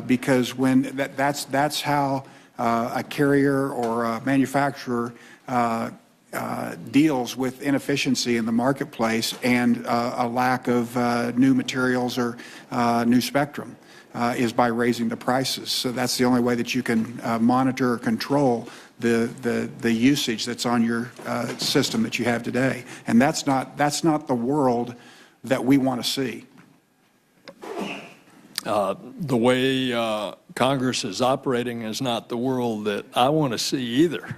Because when that's how a carrier or a manufacturer deals with inefficiency in the marketplace and a lack of new materials or new spectrum is by raising the prices. So that's the only way that you can monitor or control the usage that's on your system that you have today. And that's not the world that we want to see. The way Congress is operating is not the world that I want to see either.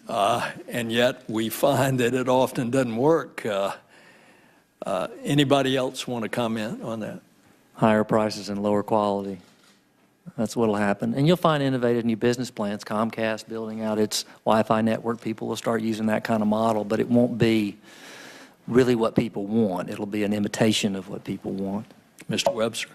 And yet we find that it often doesn't work. Anybody else want to comment on that? Higher prices and lower quality. That's what will happen. And you'll find innovative new business plans. Comcast building out its Wi-Fi network. People will start using that kind of model, but it won't be really what people want. It'll be an imitation of what people want. Mr. Webster.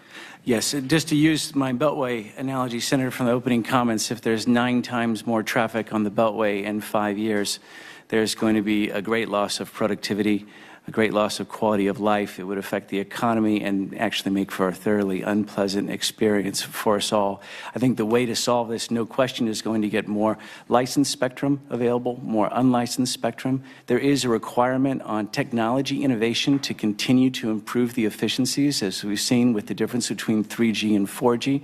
Yes, just to use my Beltway analogy, Senator, from the opening comments, if there's 9 times more traffic on the Beltway in 5 years, there's going to be a great loss of productivity a great loss of quality of life. It would affect the economy and actually make for a thoroughly unpleasant experience for us all. I think the way to solve this, no question, is going to get more licensed spectrum available, more unlicensed spectrum. There is a requirement on technology innovation to continue to improve the efficiencies, as we've seen with the difference between 3G and 4G.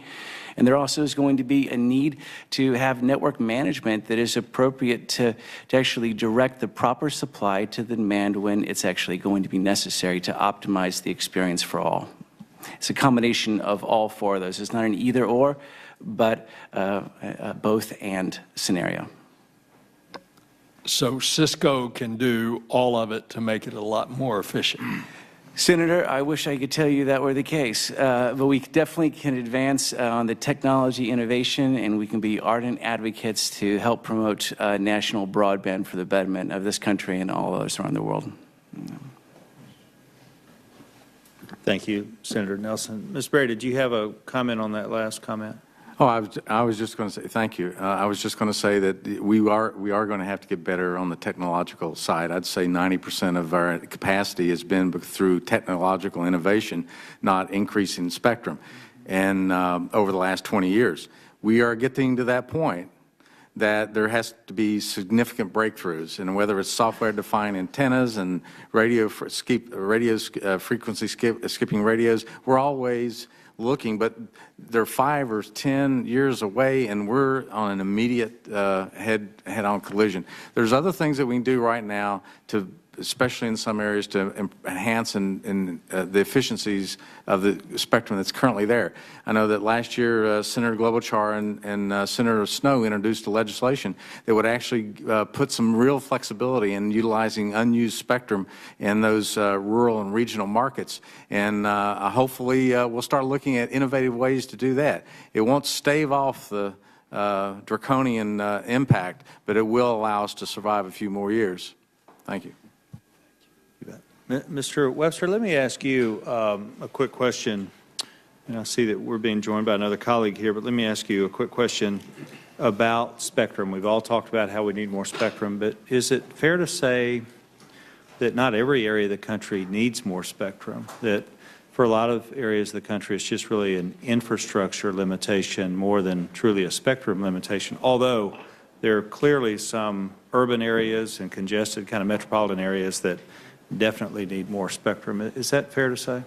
And there also is going to be a need to have network management that is appropriate to actually direct the proper supply to the demand when it's actually going to be necessary to optimize the experience for all. It's a combination of all four of those. It's not an either or, but a both and scenario. So Cisco can do all of it to make it a lot more efficient. Senator, I wish I could tell you that were the case, but we definitely can advance on the technology innovation, and we can be ardent advocates to help promote national broadband for the betterment of this country and all others around the world. Thank you, Senator Nelson. Ms. Berry, did you have a comment on that last comment? Oh, I was just going to say, thank you. I was just going to say that we are going to have to get better on the technological side. I'd say 90% of our capacity has been through technological innovation, not increasing spectrum. And over the last 20 years, we are getting to that point that there has to be significant breakthroughs, and whether it's software-defined antennas and frequency skipping radios, we're always looking, but they're 5 or 10 years away, and we're on an immediate head-on collision. There's other things that we can do right now to, especially in some areas, to enhance the efficiencies of the spectrum that's currently there. I know that last year Senator Klobuchar and Senator Snowe introduced a legislation that would actually put some real flexibility in utilizing unused spectrum in those rural and regional markets. And hopefully we'll start looking at innovative ways to do that. It won't stave off the draconian impact, but it will allow us to survive a few more years. Thank you. Mr. Webster, let me ask you a quick question. And I see that we're being joined by another colleague here, but let me ask you a quick question about spectrum. We've all talked about how we need more spectrum, but is it fair to say that not every area of the country needs more spectrum, that for a lot of areas of the country it's just really an infrastructure limitation more than truly a spectrum limitation, although there are clearly some urban areas and congested kind of metropolitan areas that definitely need more spectrum. Is that fair to say?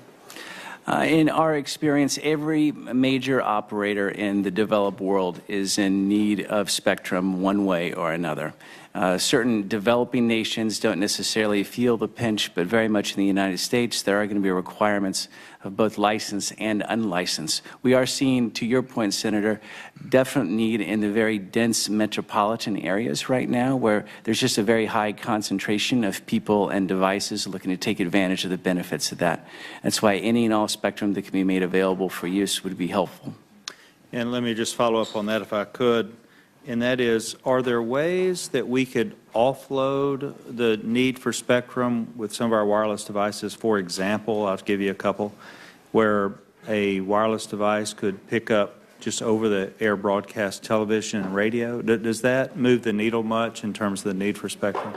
In our experience, every major operator in the developed world is in need of spectrum one way or another. Certain developing nations don't necessarily feel the pinch, but very much in the United States, there are going to be requirements of both licensed and unlicensed. We are seeing, to your point, Senator, definite need in the very dense metropolitan areas right now where there's just a very high concentration of people and devices looking to take advantage of the benefits of that. That's why any and all spectrum that can be made available for use would be helpful. And let me just follow up on that if I could. And that is, are there ways that we could offload the need for spectrum with some of our wireless devices? For example, I'll give you a couple, where a wireless device could pick up just over-the-air broadcast television and radio. Does that move the needle much in terms of the need for spectrum?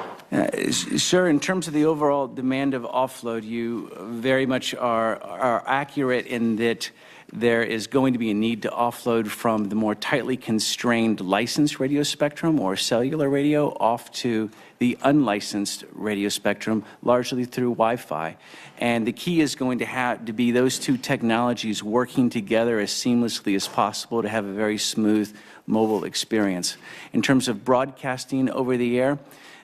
Sure. In terms of the overall demand of offload, you very much are accurate in that there is going to be a need to offload from the more tightly constrained licensed radio spectrum or cellular radio off to the unlicensed radio spectrum, largely through Wi-Fi. And the key is going to have to be those two technologies working together as seamlessly as possible to have a very smooth mobile experience. In terms of broadcasting over the air,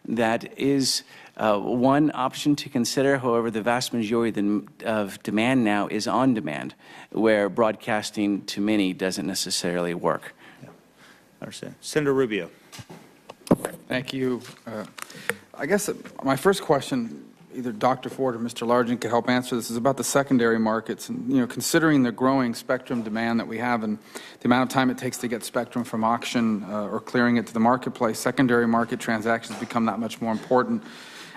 that is one option to consider. However, the vast majority of demand now is on demand, where broadcasting to many doesn't necessarily work. Yeah, I understand. Senator Rubio. Thank you. I guess my first question, either Dr. Ford or Mr. Largent could help answer this, is about the secondary markets. And, considering the growing spectrum demand that we have and the amount of time it takes to get spectrum from auction or clearing it to the marketplace, secondary market transactions become that much more important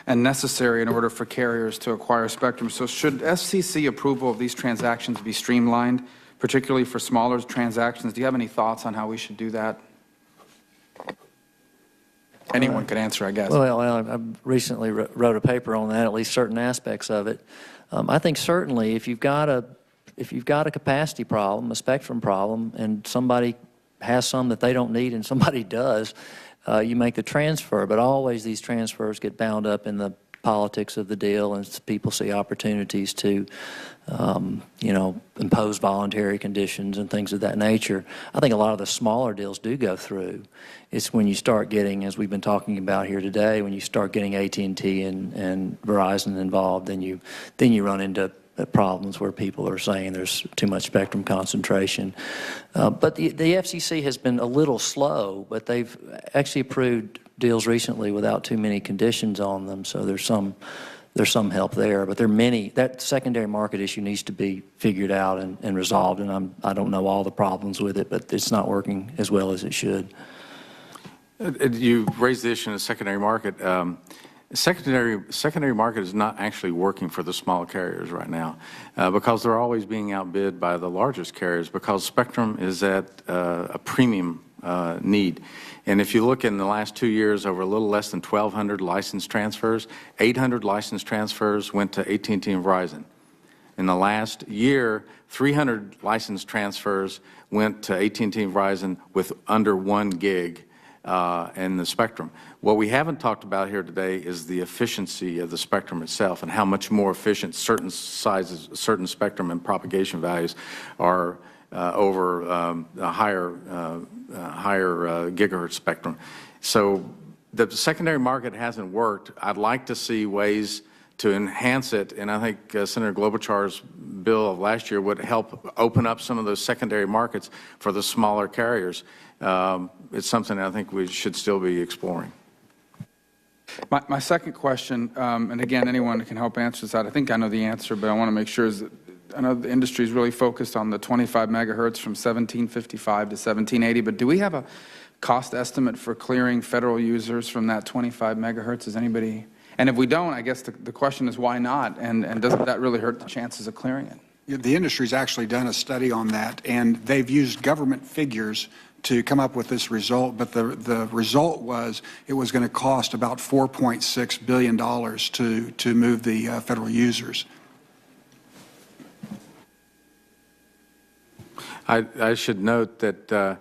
and necessary in order for carriers to acquire spectrum. So should FCC approval of these transactions be streamlined, particularly for smaller transactions? Do you have any thoughts on how we should do that? anyone could answer, I guess. Well, I recently wrote a paper on that, at least certain aspects of it. I think certainly if you've got a capacity problem, a spectrum problem, and somebody has some that they don't need and somebody does, you make the transfer. But always these transfers get bound up in the politics of the deal, and people see opportunities to, impose voluntary conditions and things of that nature. I think a lot of the smaller deals do go through. It's when you start getting, as we've been talking about here today, when you start getting AT&T and Verizon involved, then you run into problems where people are saying there's too much spectrum concentration. But the FCC has been a little slow, but they've actually approved deals recently without too many conditions on them, so there's some help there. But there are many. That secondary market issue needs to be figured out and resolved, and I don't know all the problems with it, but it's not working as well as it should. You raised the issue in the secondary market. Secondary market is not actually working for the small carriers right now because they're always being outbid by the largest carriers because spectrum is at a premium need. And if you look in the last 2 years, over a little less than 1,200 license transfers, 800 license transfers went to AT&T and Verizon. In the last year, 300 license transfers went to AT&T and Verizon with under 1 gig in the spectrum. What we haven't talked about here today is the efficiency of the spectrum itself and how much more efficient certain sizes, certain spectrum and propagation values are over a higher gigahertz spectrum. So the secondary market hasn't worked. I'd like to see ways to enhance it, and I think Senator Klobuchar's bill of last year would help open up some of those secondary markets for the smaller carriers. It's something I think we should still be exploring. My second question, and again, anyone can help answer this out. I think I know the answer, but I want to make sure is that I know the industry is really focused on the 25 megahertz from 1755 to 1780, but do we have a cost estimate for clearing federal users from that 25 megahertz? Is anybody? And if we don't, I guess the question is why not? And doesn't that really hurt the chances of clearing it? The industry's actually done a study on that, and they've used government figures to come up with this result, but the result was it was going to cost about $4.6 billion to move the federal users. I should note that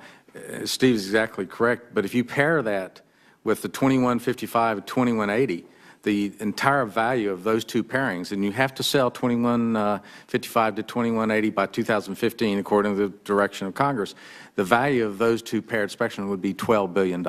Steve's exactly correct, but if you pair that with the 2155 and 2180, the entire value of those two pairings, and you have to sell 2155 to 2180 by 2015, according to the direction of Congress, the value of those two paired spectrum would be $12 billion.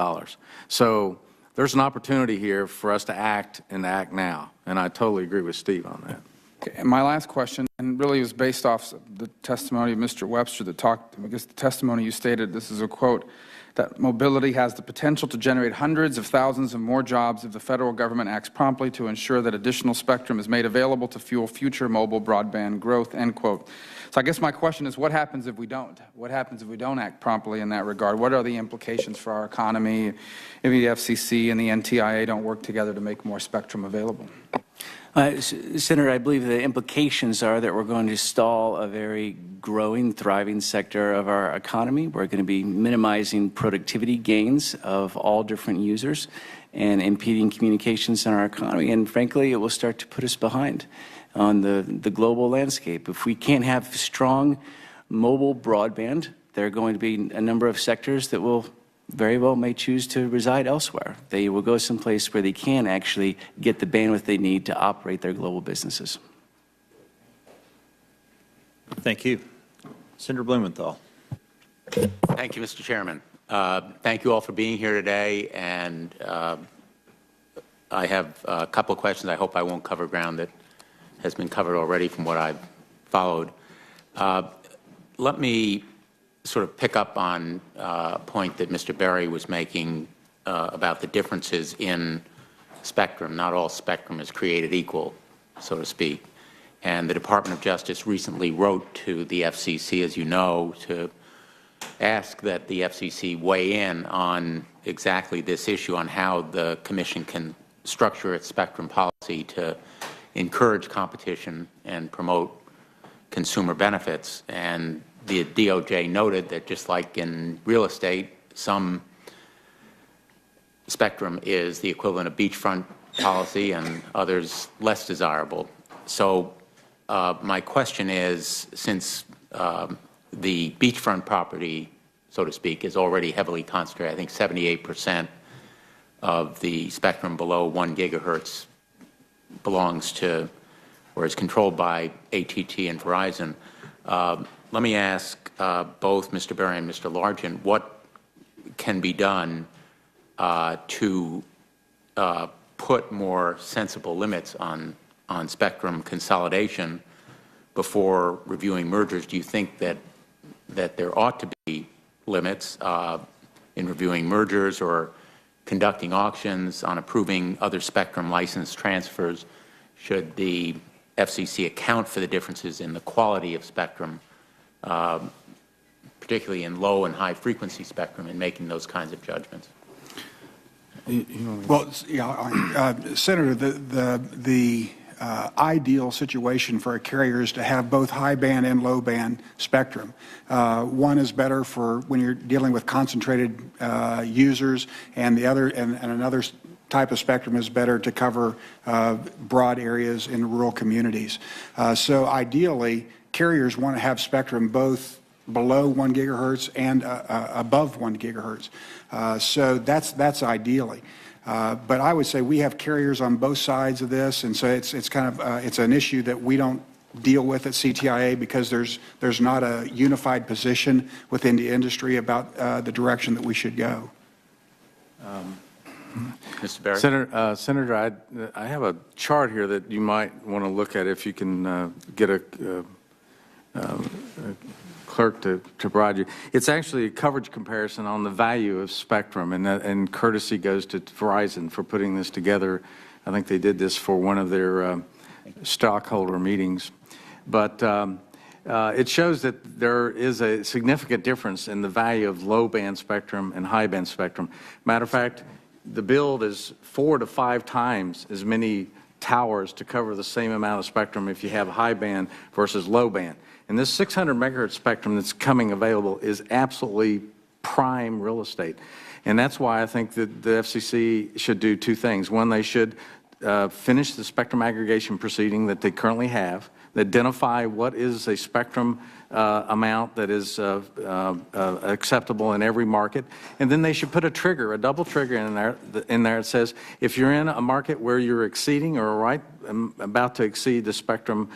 So there's an opportunity here for us to act and act now, and I totally agree with Steve on that. Okay, and my last question, and really was based off the testimony of Mr. Webster that talked, I guess the testimony you stated, this is a quote, that mobility has the potential to generate hundreds of thousands of more jobs if the federal government acts promptly to ensure that additional spectrum is made available to fuel future mobile broadband growth, end quote. So I guess my question is, what happens if we don't? What happens if we don't act promptly in that regard? What are the implications for our economy if the FCC and the NTIA don't work together to make more spectrum available? Senator, I believe the implications are that we're going to stall a very growing, thriving sector of our economy. We're going to be minimizing productivity gains of all different users and impeding communications in our economy. And frankly, it will start to put us behind on the global landscape. If we can't have strong mobile broadband, there are going to be a number of sectors that will very well may choose to reside elsewhere. They will go someplace where they can actually get the bandwidth they need to operate their global businesses. Thank you. Senator Blumenthal. Thank you, Mr. Chairman. Thank you all for being here today, and I have a couple of questions. I hope I won't cover ground that has been covered already from what I've followed. Let me sort of pick up on a point that Mr. Berry was making about the differences in spectrum. Not all spectrum is created equal, so to speak. And the Department of Justice recently wrote to the FCC, as you know, to ask that the FCC weigh in on exactly this issue, on how the Commission can structure its spectrum policy to encourage competition and promote consumer benefits. And the DOJ noted that just like in real estate, some spectrum is the equivalent of beachfront policy and others less desirable. So my question is, since the beachfront property, so to speak, is already heavily concentrated, I think 78% of the spectrum below 1 gigahertz belongs to or is controlled by AT&T and Verizon. Let me ask both Mr. Berry and Mr. Largent, what can be done to put more sensible limits on spectrum consolidation before reviewing mergers? Do you think that there ought to be limits in reviewing mergers or conducting auctions on approving other spectrum license transfers? Should the FCC account for the differences in the quality of spectrum, particularly in low and high frequency spectrum, in making those kinds of judgments? Well, yeah, Senator, the ideal situation for a carrier is to have both high band and low band spectrum. One is better for when you're dealing with concentrated users, and the other and another type of spectrum is better to cover broad areas in rural communities. So ideally, carriers want to have spectrum both below 1 gigahertz and above 1 gigahertz. So that's ideally. But I would say we have carriers on both sides of this, and so it's kind of it's an issue that we don't deal with at CTIA because there's not a unified position within the industry about the direction that we should go. Mr. Berry? Senator, I have a chart here that you might want to look at if you can get a clerk to provide you. It's actually a coverage comparison on the value of spectrum, and courtesy goes to Verizon for putting this together. I think they did this for one of their stockholder meetings. But it shows that there is a significant difference in the value of low-band spectrum and high-band spectrum. Matter of fact, the build is 4 to 5 times as many towers to cover the same amount of spectrum if you have high band versus low band. And this 600 megahertz spectrum that's coming available is absolutely prime real estate. And that's why I think that the FCC should do 2 things. One, they should finish the spectrum aggregation proceeding that they currently have, identify what is a spectrum amount that is acceptable in every market, and then they should put a trigger, a double trigger in there that says if you're in a market where you're exceeding or about to exceed the spectrum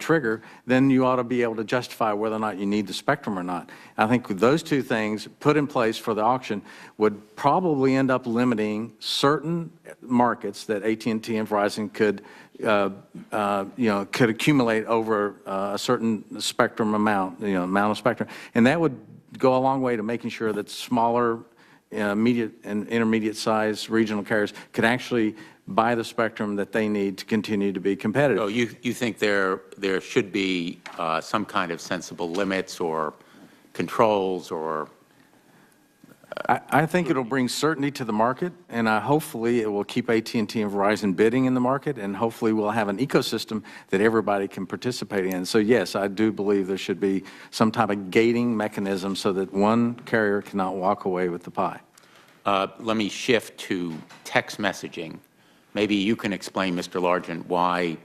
trigger, then you ought to be able to justify whether or not you need the spectrum or not. I think those 2 things put in place for the auction would probably end up limiting certain markets that AT&T and Verizon could could accumulate over a certain spectrum amount of spectrum, and that would go a long way to making sure that smaller, immediate and intermediate-sized regional carriers could actually buy the spectrum that they need to continue to be competitive. So you think there should be some kind of sensible limits or controls or? I think it'll bring certainty to the market, and hopefully it will keep AT&T and Verizon bidding in the market, and hopefully we'll have an ecosystem that everybody can participate in. So yes, I do believe there should be some type of gating mechanism so that one carrier cannot walk away with the pie. Let me shift to text messaging. Maybe you can explain, Mr. Largent, why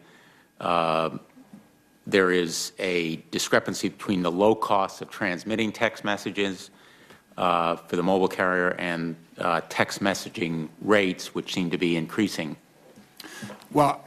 there is a discrepancy between the low cost of transmitting text messages for the mobile carrier and text messaging rates, which seem to be increasing. Well,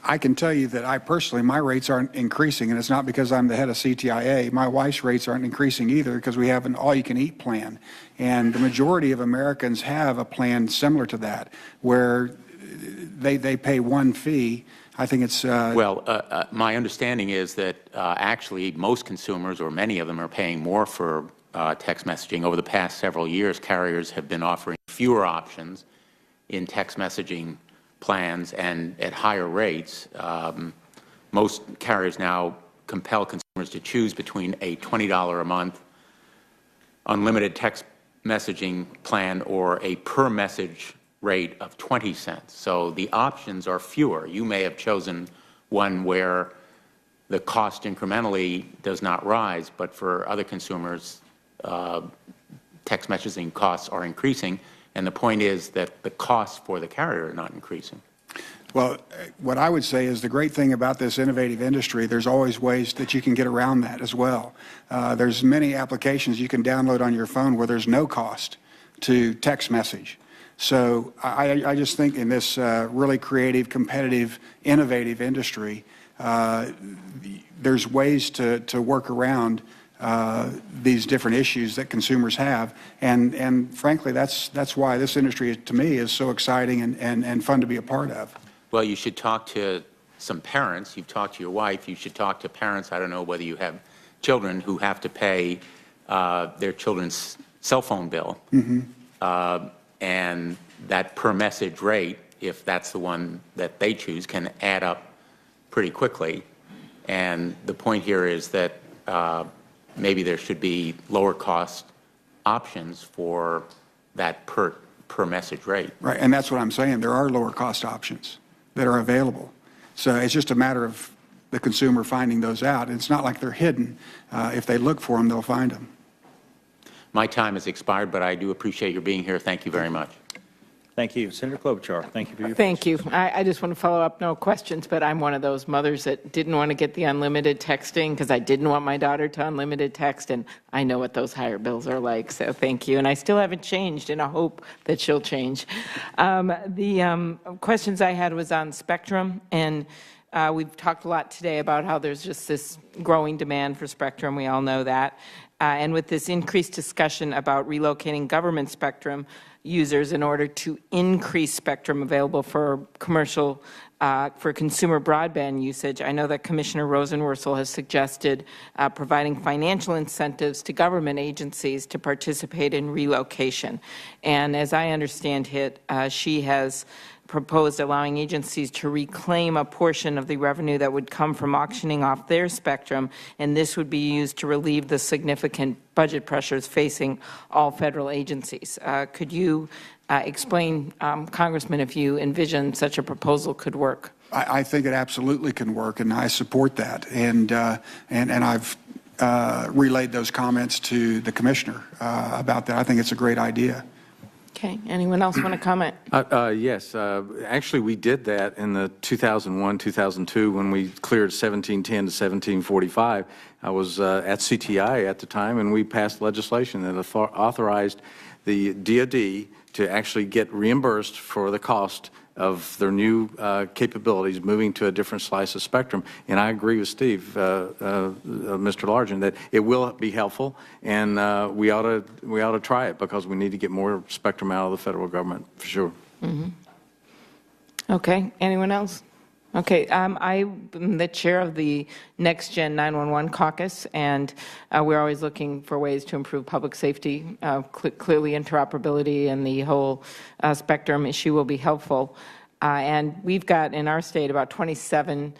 I can tell you that I personally, my rates aren't increasing, and it's not because I'm the head of CTIA. My wife's rates aren't increasing either because we have an all-you-can-eat plan. And the majority of Americans have a plan similar to that, where they pay one fee. I think it's... my understanding is that actually most consumers, or many of them, are paying more for text messaging. Over the past several years, carriers have been offering fewer options in text messaging plans and at higher rates. Most carriers now compel consumers to choose between a $20 a month unlimited text messaging plan or a per message rate of 20 cents. So the options are fewer. You may have chosen one where the cost incrementally does not rise, but for other consumers, text messaging costs are increasing And the point is that the costs for the carrier are not increasing. Well, what I would say is the great thing about this innovative industry, there's always ways that you can get around that as well. There's many applications you can download on your phone where there's no cost to text message. So I just think in this really creative, competitive, innovative industry, there's ways to work around these different issues that consumers have. And frankly, that's why this industry, to me, is so exciting and fun to be a part of. Well, you should talk to some parents. You've talked to your wife. You should talk to parents. I don't know whether you have children who have to pay their children's cell phone bill. And that per message rate, if that's the one that they choose, can add up pretty quickly. And the point here is that maybe there should be lower cost options for that per message rate. Right, and that's what I'm saying. There are lower cost options that are available. So it's just a matter of the consumer finding those out. It's not like they're hidden. If they look for them, they'll find them. My time has expired, but I do appreciate your being here. Thank you very much. Thank you. Senator Klobuchar, thank you for your Thank you. I just want to follow up, no questions, but I'm one of those mothers that didn't want to get the unlimited texting because I didn't want my daughter to unlimited text, and I know what those higher bills are like, so thank you. And I still haven't changed, and I hope that she'll change. The questions I had was on spectrum, and we've talked a lot today about how there's just this growing demand for spectrum. We all know that. And with this increased discussion about relocating government spectrum users in order to increase spectrum available for commercial, for consumer broadband usage, I know that Commissioner Rosenworcel has suggested providing financial incentives to government agencies to participate in relocation. And as I understand it, she has proposed allowing agencies to reclaim a portion of the revenue that would come from auctioning off their spectrum, and this would be used to relieve the significant budget pressures facing all federal agencies. Could you explain, Congressman, if you envision such a proposal could work? I think it absolutely can work, and I support that. And I've relayed those comments to the commissioner about that. I think it's a great idea. Okay. Anyone else want to comment? Yes. Actually, we did that in the 2001-2002 when we cleared 1710 to 1745. I was at CTI at the time, and we passed legislation that authorized the DoD to actually get reimbursed for the cost of their new capabilities moving to a different slice of spectrum. And I agree with Steve, Mr. Largent, that it will be helpful, and we ought to try it because we need to get more spectrum out of the federal government for sure. Okay. Anyone else? Okay. I'm the chair of the Next Gen 911 Caucus, and we're always looking for ways to improve public safety. Clearly, interoperability and the whole spectrum issue will be helpful. And we've got in our state about 27%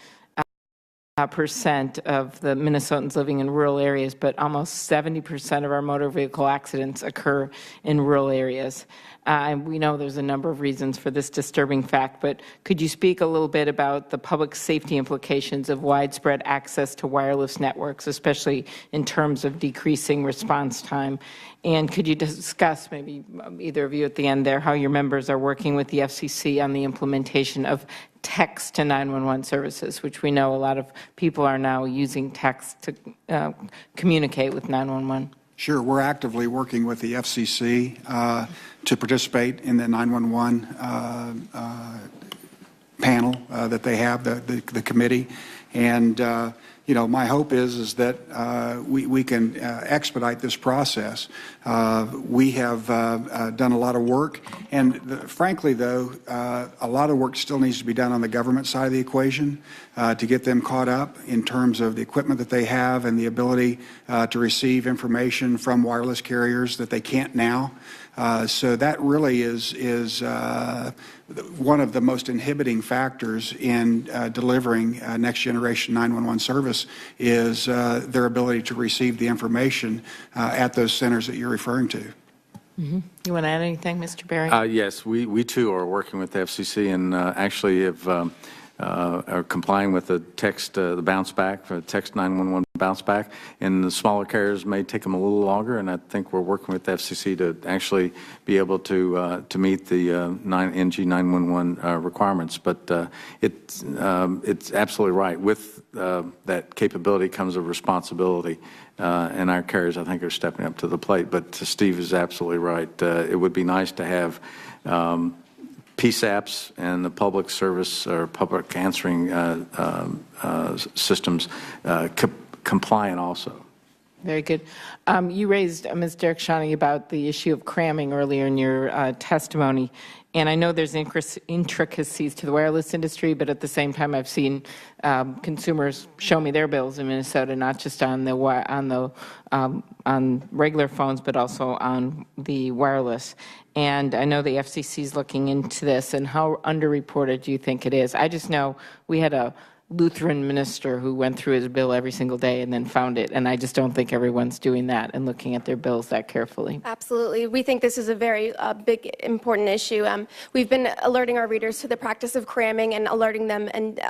of the Minnesotans living in rural areas, but almost 70% of our motor vehicle accidents occur in rural areas. And we know there's a number of reasons for this disturbing fact, but could you speak a little bit about the public safety implications of widespread access to wireless networks, especially in terms of decreasing response time? And could you discuss, maybe either of you at the end there, how your members are working with the FCC on the implementation of text to 911 services, which we know a lot of people are now using text to communicate with 911? Sure. We're actively working with the FCC to participate in the 911 panel that they have, the committee. And you know, my hope is that we can expedite this process. We have done a lot of work, and frankly, though, a lot of work still needs to be done on the government side of the equation to get them caught up in terms of the equipment that they have and the ability to receive information from wireless carriers that they can't now. So that really is one of the most inhibiting factors in delivering next generation 911 service is their ability to receive the information at those centers that you're referring to. You want to add anything, Mr. Berry? Yes, we too are working with the FCC and actually have are complying with the text, the bounce back, for text 911 bounce back, and the smaller carriers may take them a little longer, and I think we're working with the FCC to actually be able to meet the NG 911 requirements. But it's absolutely right. With that capability comes a responsibility, and our carriers, I think, are stepping up to the plate. But Steve is absolutely right. It would be nice to have PSAPs and the public service or public answering systems compliant also. Very good. You raised, Ms. Derek-Shawnee, about the issue of cramming earlier in your testimony, and I know there's intricacies to the wireless industry, but at the same time, I've seen consumers show me their bills in Minnesota, not just on regular phones, but also on the wireless. And I know the FCC is looking into this. And how underreported do you think it is? I just know we had a Lutheran minister who went through his bill every single day and then found it. And I just don't think everyone's doing that and looking at their bills that carefully. Absolutely. We think this is a very big, important issue. We've been alerting our readers to the practice of cramming and alerting them and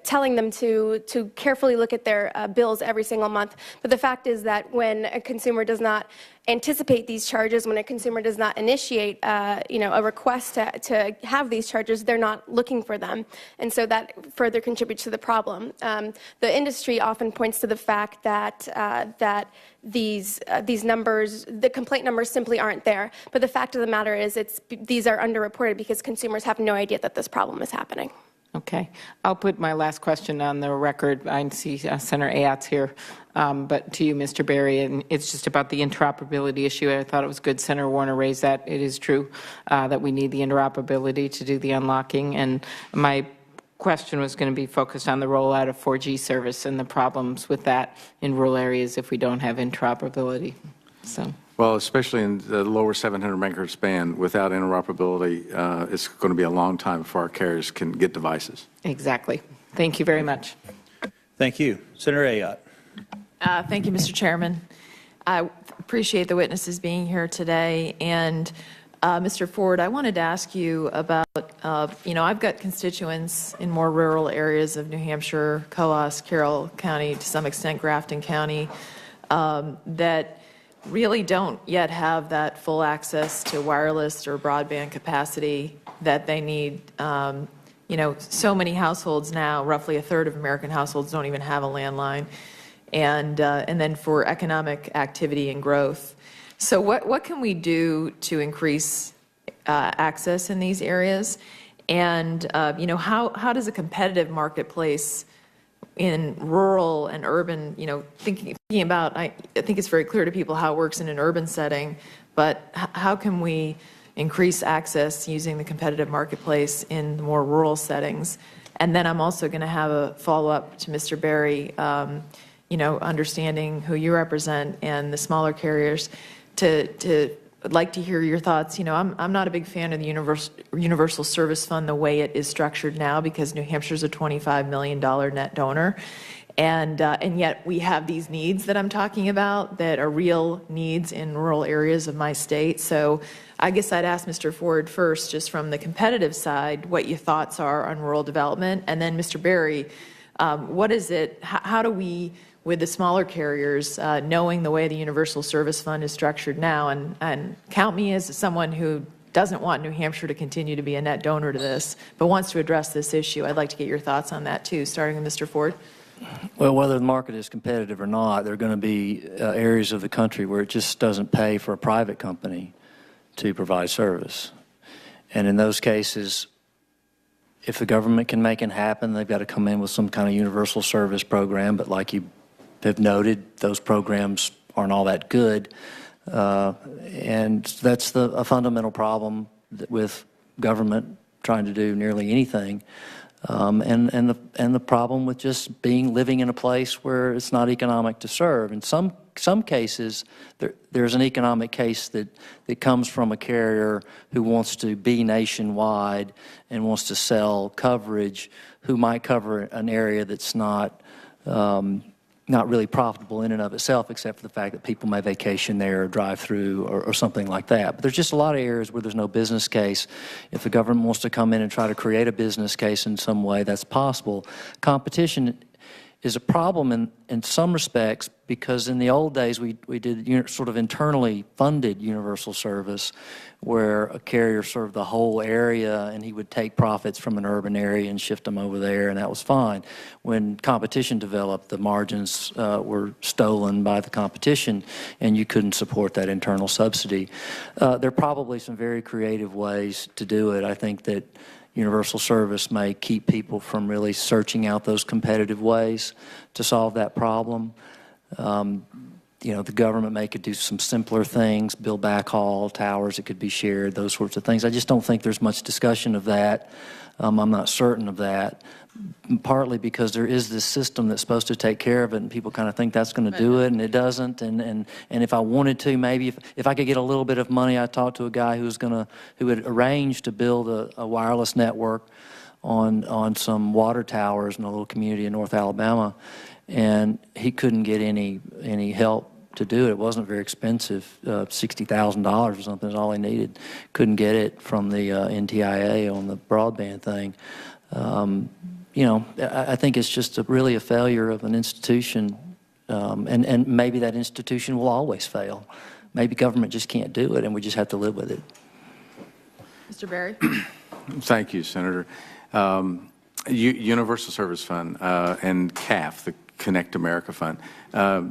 telling them to carefully look at their bills every single month. But the fact is that when a consumer does not anticipate these charges, when a consumer does not initiate a request to have these charges, they're not looking for them. And so that further contributes to the problem. The industry often points to the fact that these numbers, the complaint numbers simply aren't there. But the fact of the matter is these are underreported because consumers have no idea that this problem is happening. Okay. I'll put my last question on the record. I see Senator Ayotte here, but to you, Mr. Berry, and it's just about the interoperability issue. I thought it was good Senator Warner raised that. It is true that we need the interoperability to do the unlocking, and my question was going to be focused on the rollout of 4G service and the problems with that in rural areas if we don't have interoperability. So. Well, especially in the lower 700 megahertz band, without interoperability, it's going to be a long time before our carriers can get devices. Exactly. Thank you very much. Thank you. Senator Ayotte. Thank you, Mr. Chairman. I appreciate the witnesses being here today. And Mr. Ford, I wanted to ask you about, I've got constituents in more rural areas of New Hampshire, Coos, Carroll County, to some extent Grafton County, that really don't yet have that full access to wireless or broadband capacity that they need. So many households now, roughly a third of American households don't even have a landline. And then for economic activity and growth. So what can we do to increase access in these areas? And, how does a competitive marketplace in rural and urban, thinking about, I think it's very clear to people how it works in an urban setting, but how can we increase access using the competitive marketplace in the more rural settings? And then I'm also going to have a follow-up to Mr. Berry, understanding who you represent and the smaller carriers, I'd like to hear your thoughts. I'm not a big fan of the Universal Service Fund the way it is structured now, because New Hampshire's a $25 million net donor. And yet we have these needs that I'm talking about that are real needs in rural areas of my state. So I guess I'd ask Mr. Ford first, just from the competitive side, what your thoughts are on rural development. And then Mr. Berry, what is it, how do we, with the smaller carriers, knowing the way the Universal Service Fund is structured now, and count me as someone who doesn't want New Hampshire to continue to be a net donor to this, but wants to address this issue. I'd like to get your thoughts on that too, starting with Mr. Ford. Well, whether the market is competitive or not, there are going to be areas of the country where it just doesn't pay for a private company to provide service. And in those cases, if the government can make it happen, they've got to come in with some kind of universal service program. But like you have noted, those programs aren't all that good. And that's a fundamental problem with government trying to do nearly anything. And the problem with just living in a place where it's not economic to serve. In some cases, there's an economic case that comes from a carrier who wants to be nationwide and wants to sell coverage, who might cover an area that's not not really profitable in and of itself, except for the fact that people may vacation there or drive through or something like that. But there's just a lot of areas where there's no business case. If the government wants to come in and try to create a business case in some way, that's possible. Competition is a problem in some respects because in the old days we did sort of internally funded universal service where a carrier served the whole area and he would take profits from an urban area and shift them over there, and that was fine. When competition developed, the margins were stolen by the competition and you couldn't support that internal subsidy. There are probably some very creative ways to do it. I think that universal service may keep people from really searching out those competitive ways to solve that problem. You know, the government could do some simpler things, build backhaul towers that could be shared, those sorts of things. I just don't think there's much discussion of that. I'm not certain of that, partly because there is this system that's supposed to take care of it, and people kind of think that's going to do it, and it doesn't. And if I wanted to, maybe if I could get a little bit of money, I talked to a guy who had arranged to build a wireless network on some water towers in a little community in North Alabama, and he couldn't get any help to do it. It wasn't very expensive, $60,000 or something is all he needed. Couldn't get it from the NTIA on the broadband thing. You know, I think it's just really a failure of an institution, and maybe that institution will always fail. Maybe government just can't do it, and we just have to live with it. Mr. Berry? Thank you, Senator. Universal Service Fund and CAF, the Connect America Fund.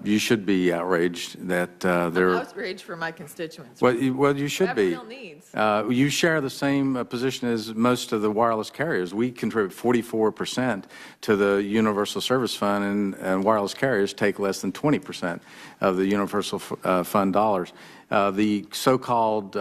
You should be outraged that they're... I'm outraged for my constituents. Well, you should be. Real needs. You share the same position as most of the wireless carriers. We contribute 44% to the Universal Service Fund, and wireless carriers take less than 20% of the Universal Fund dollars. The so-called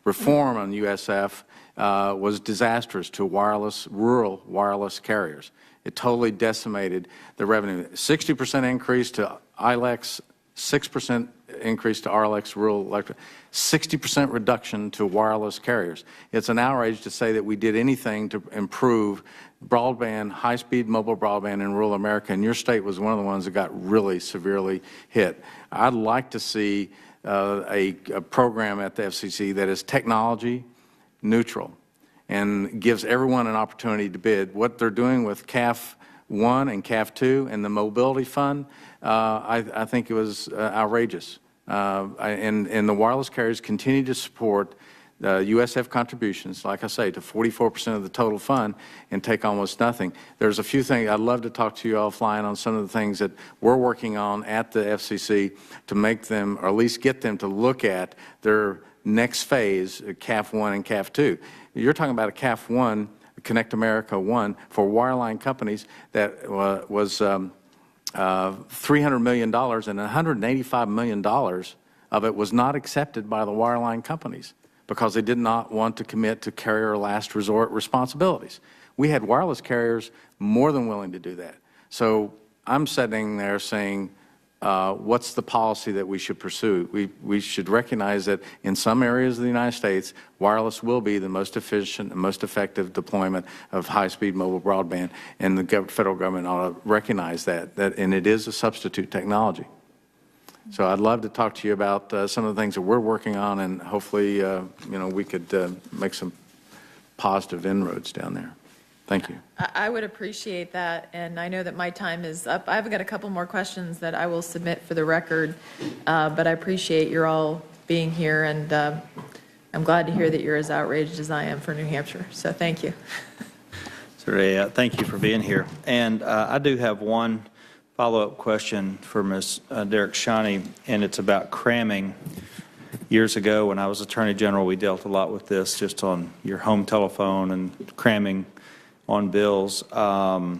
reform on USF was disastrous to rural wireless carriers. It totally decimated the revenue. 60% increase to ILEX, 6% increase to RLEX, rural electric, 60% reduction to wireless carriers. It's an outrage to say that we did anything to improve broadband, high-speed mobile broadband in rural America, and your state was one of the ones that got really severely hit. I'd like to see a program at the FCC that is technology neutral and gives everyone an opportunity to bid. What they're doing with CAF 1 and CAF 2 and the Mobility Fund, I think it was outrageous. And the wireless carriers continue to support USF contributions, like I say, to 44% of the total fund and take almost nothing. There's a few things, I'd love to talk to you offline on some of the things that we're working on at the FCC to make them, or at least get them to look at their next phase, CAF 1 and CAF 2. You're talking about a CAF 1, Connect America 1, for wireline companies that was $300 million, and $185 million of it was not accepted by the wireline companies because they did not want to commit to carrier last resort responsibilities. We had wireless carriers more than willing to do that. So I'm sitting there saying, what's the policy that we should pursue? We should recognize that in some areas of the United States, wireless will be the most efficient and most effective deployment of high-speed mobile broadband, and the federal government ought to recognize that, and it is a substitute technology. So I'd love to talk to you about some of the things that we're working on, and hopefully, you know, we could make some positive inroads down there. Thank you. I would appreciate that, and I know that my time is up. I've got a couple more questions that I will submit for the record, but I appreciate your all being here, and I'm glad to hear that you're as outraged as I am for New Hampshire, so thank you. Thank you for being here. And I do have one follow-up question for Ms. Derek Shawnee, and it's about cramming. Years ago, when I was Attorney General, we dealt a lot with this, just on your home telephone and cramming on bills. I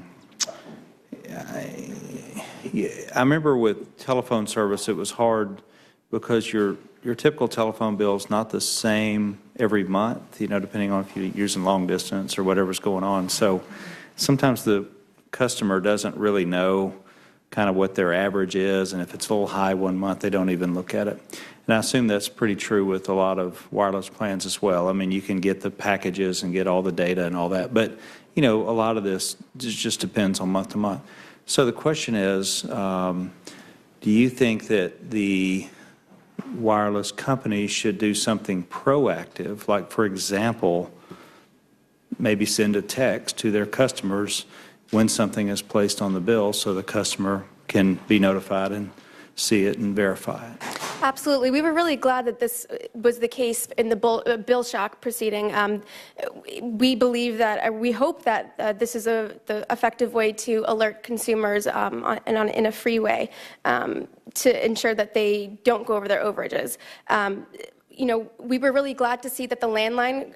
remember with telephone service, it was hard because your typical telephone bill is not the same every month, you know, depending on if you're using long distance or whatever's going on. So sometimes the customer doesn't really know kind of what their average is, and if it's a little high one month, they don't even look at it. And I assume that's pretty true with a lot of wireless plans as well. I mean, you can get the packages and get all the data and all that, but you know, a lot of this just depends on month to month. So the question is, do you think that the wireless companies should do something proactive, like, for example, maybe send a text to their customers when something is placed on the bill so the customer can be notified and see it and verify it? Absolutely. We were really glad that this was the case in the bill shock proceeding. We believe that, we hope that this is the effective way to alert consumers in a free way to ensure that they don't go over their overages. You know, we were really glad to see that the landline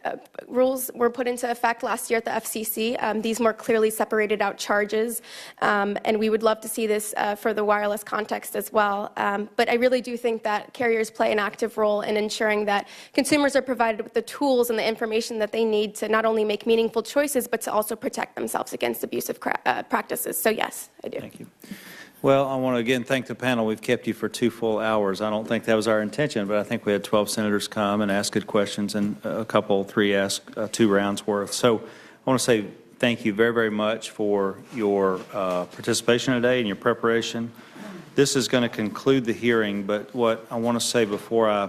rules were put into effect last year at the FCC. These more clearly separated out charges, and we would love to see this for the wireless context as well. But I really do think that carriers play an active role in ensuring that consumers are provided with the tools and the information that they need to not only make meaningful choices, but to also protect themselves against abusive practices. So yes, I do. Thank you. Well, I want to again thank the panel. We've kept you for 2 full hours. I don't think that was our intention, but I think we had 12 senators come and ask good questions, and a couple, 3 ask 2 rounds worth. So I want to say thank you very, very much for your participation today and your preparation. This is going to conclude the hearing, but what I want to say before I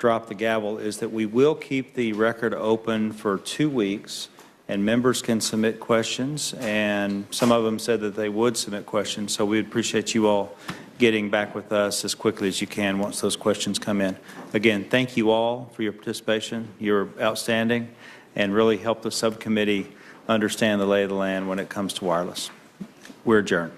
drop the gavel is that we will keep the record open for 2 weeks, and members can submit questions, and some of them said that they would submit questions, so we appreciate you all getting back with us as quickly as you can once those questions come in. Again, thank you all for your participation. You're outstanding and really helped the subcommittee understand the lay of the land when it comes to wireless. We're adjourned.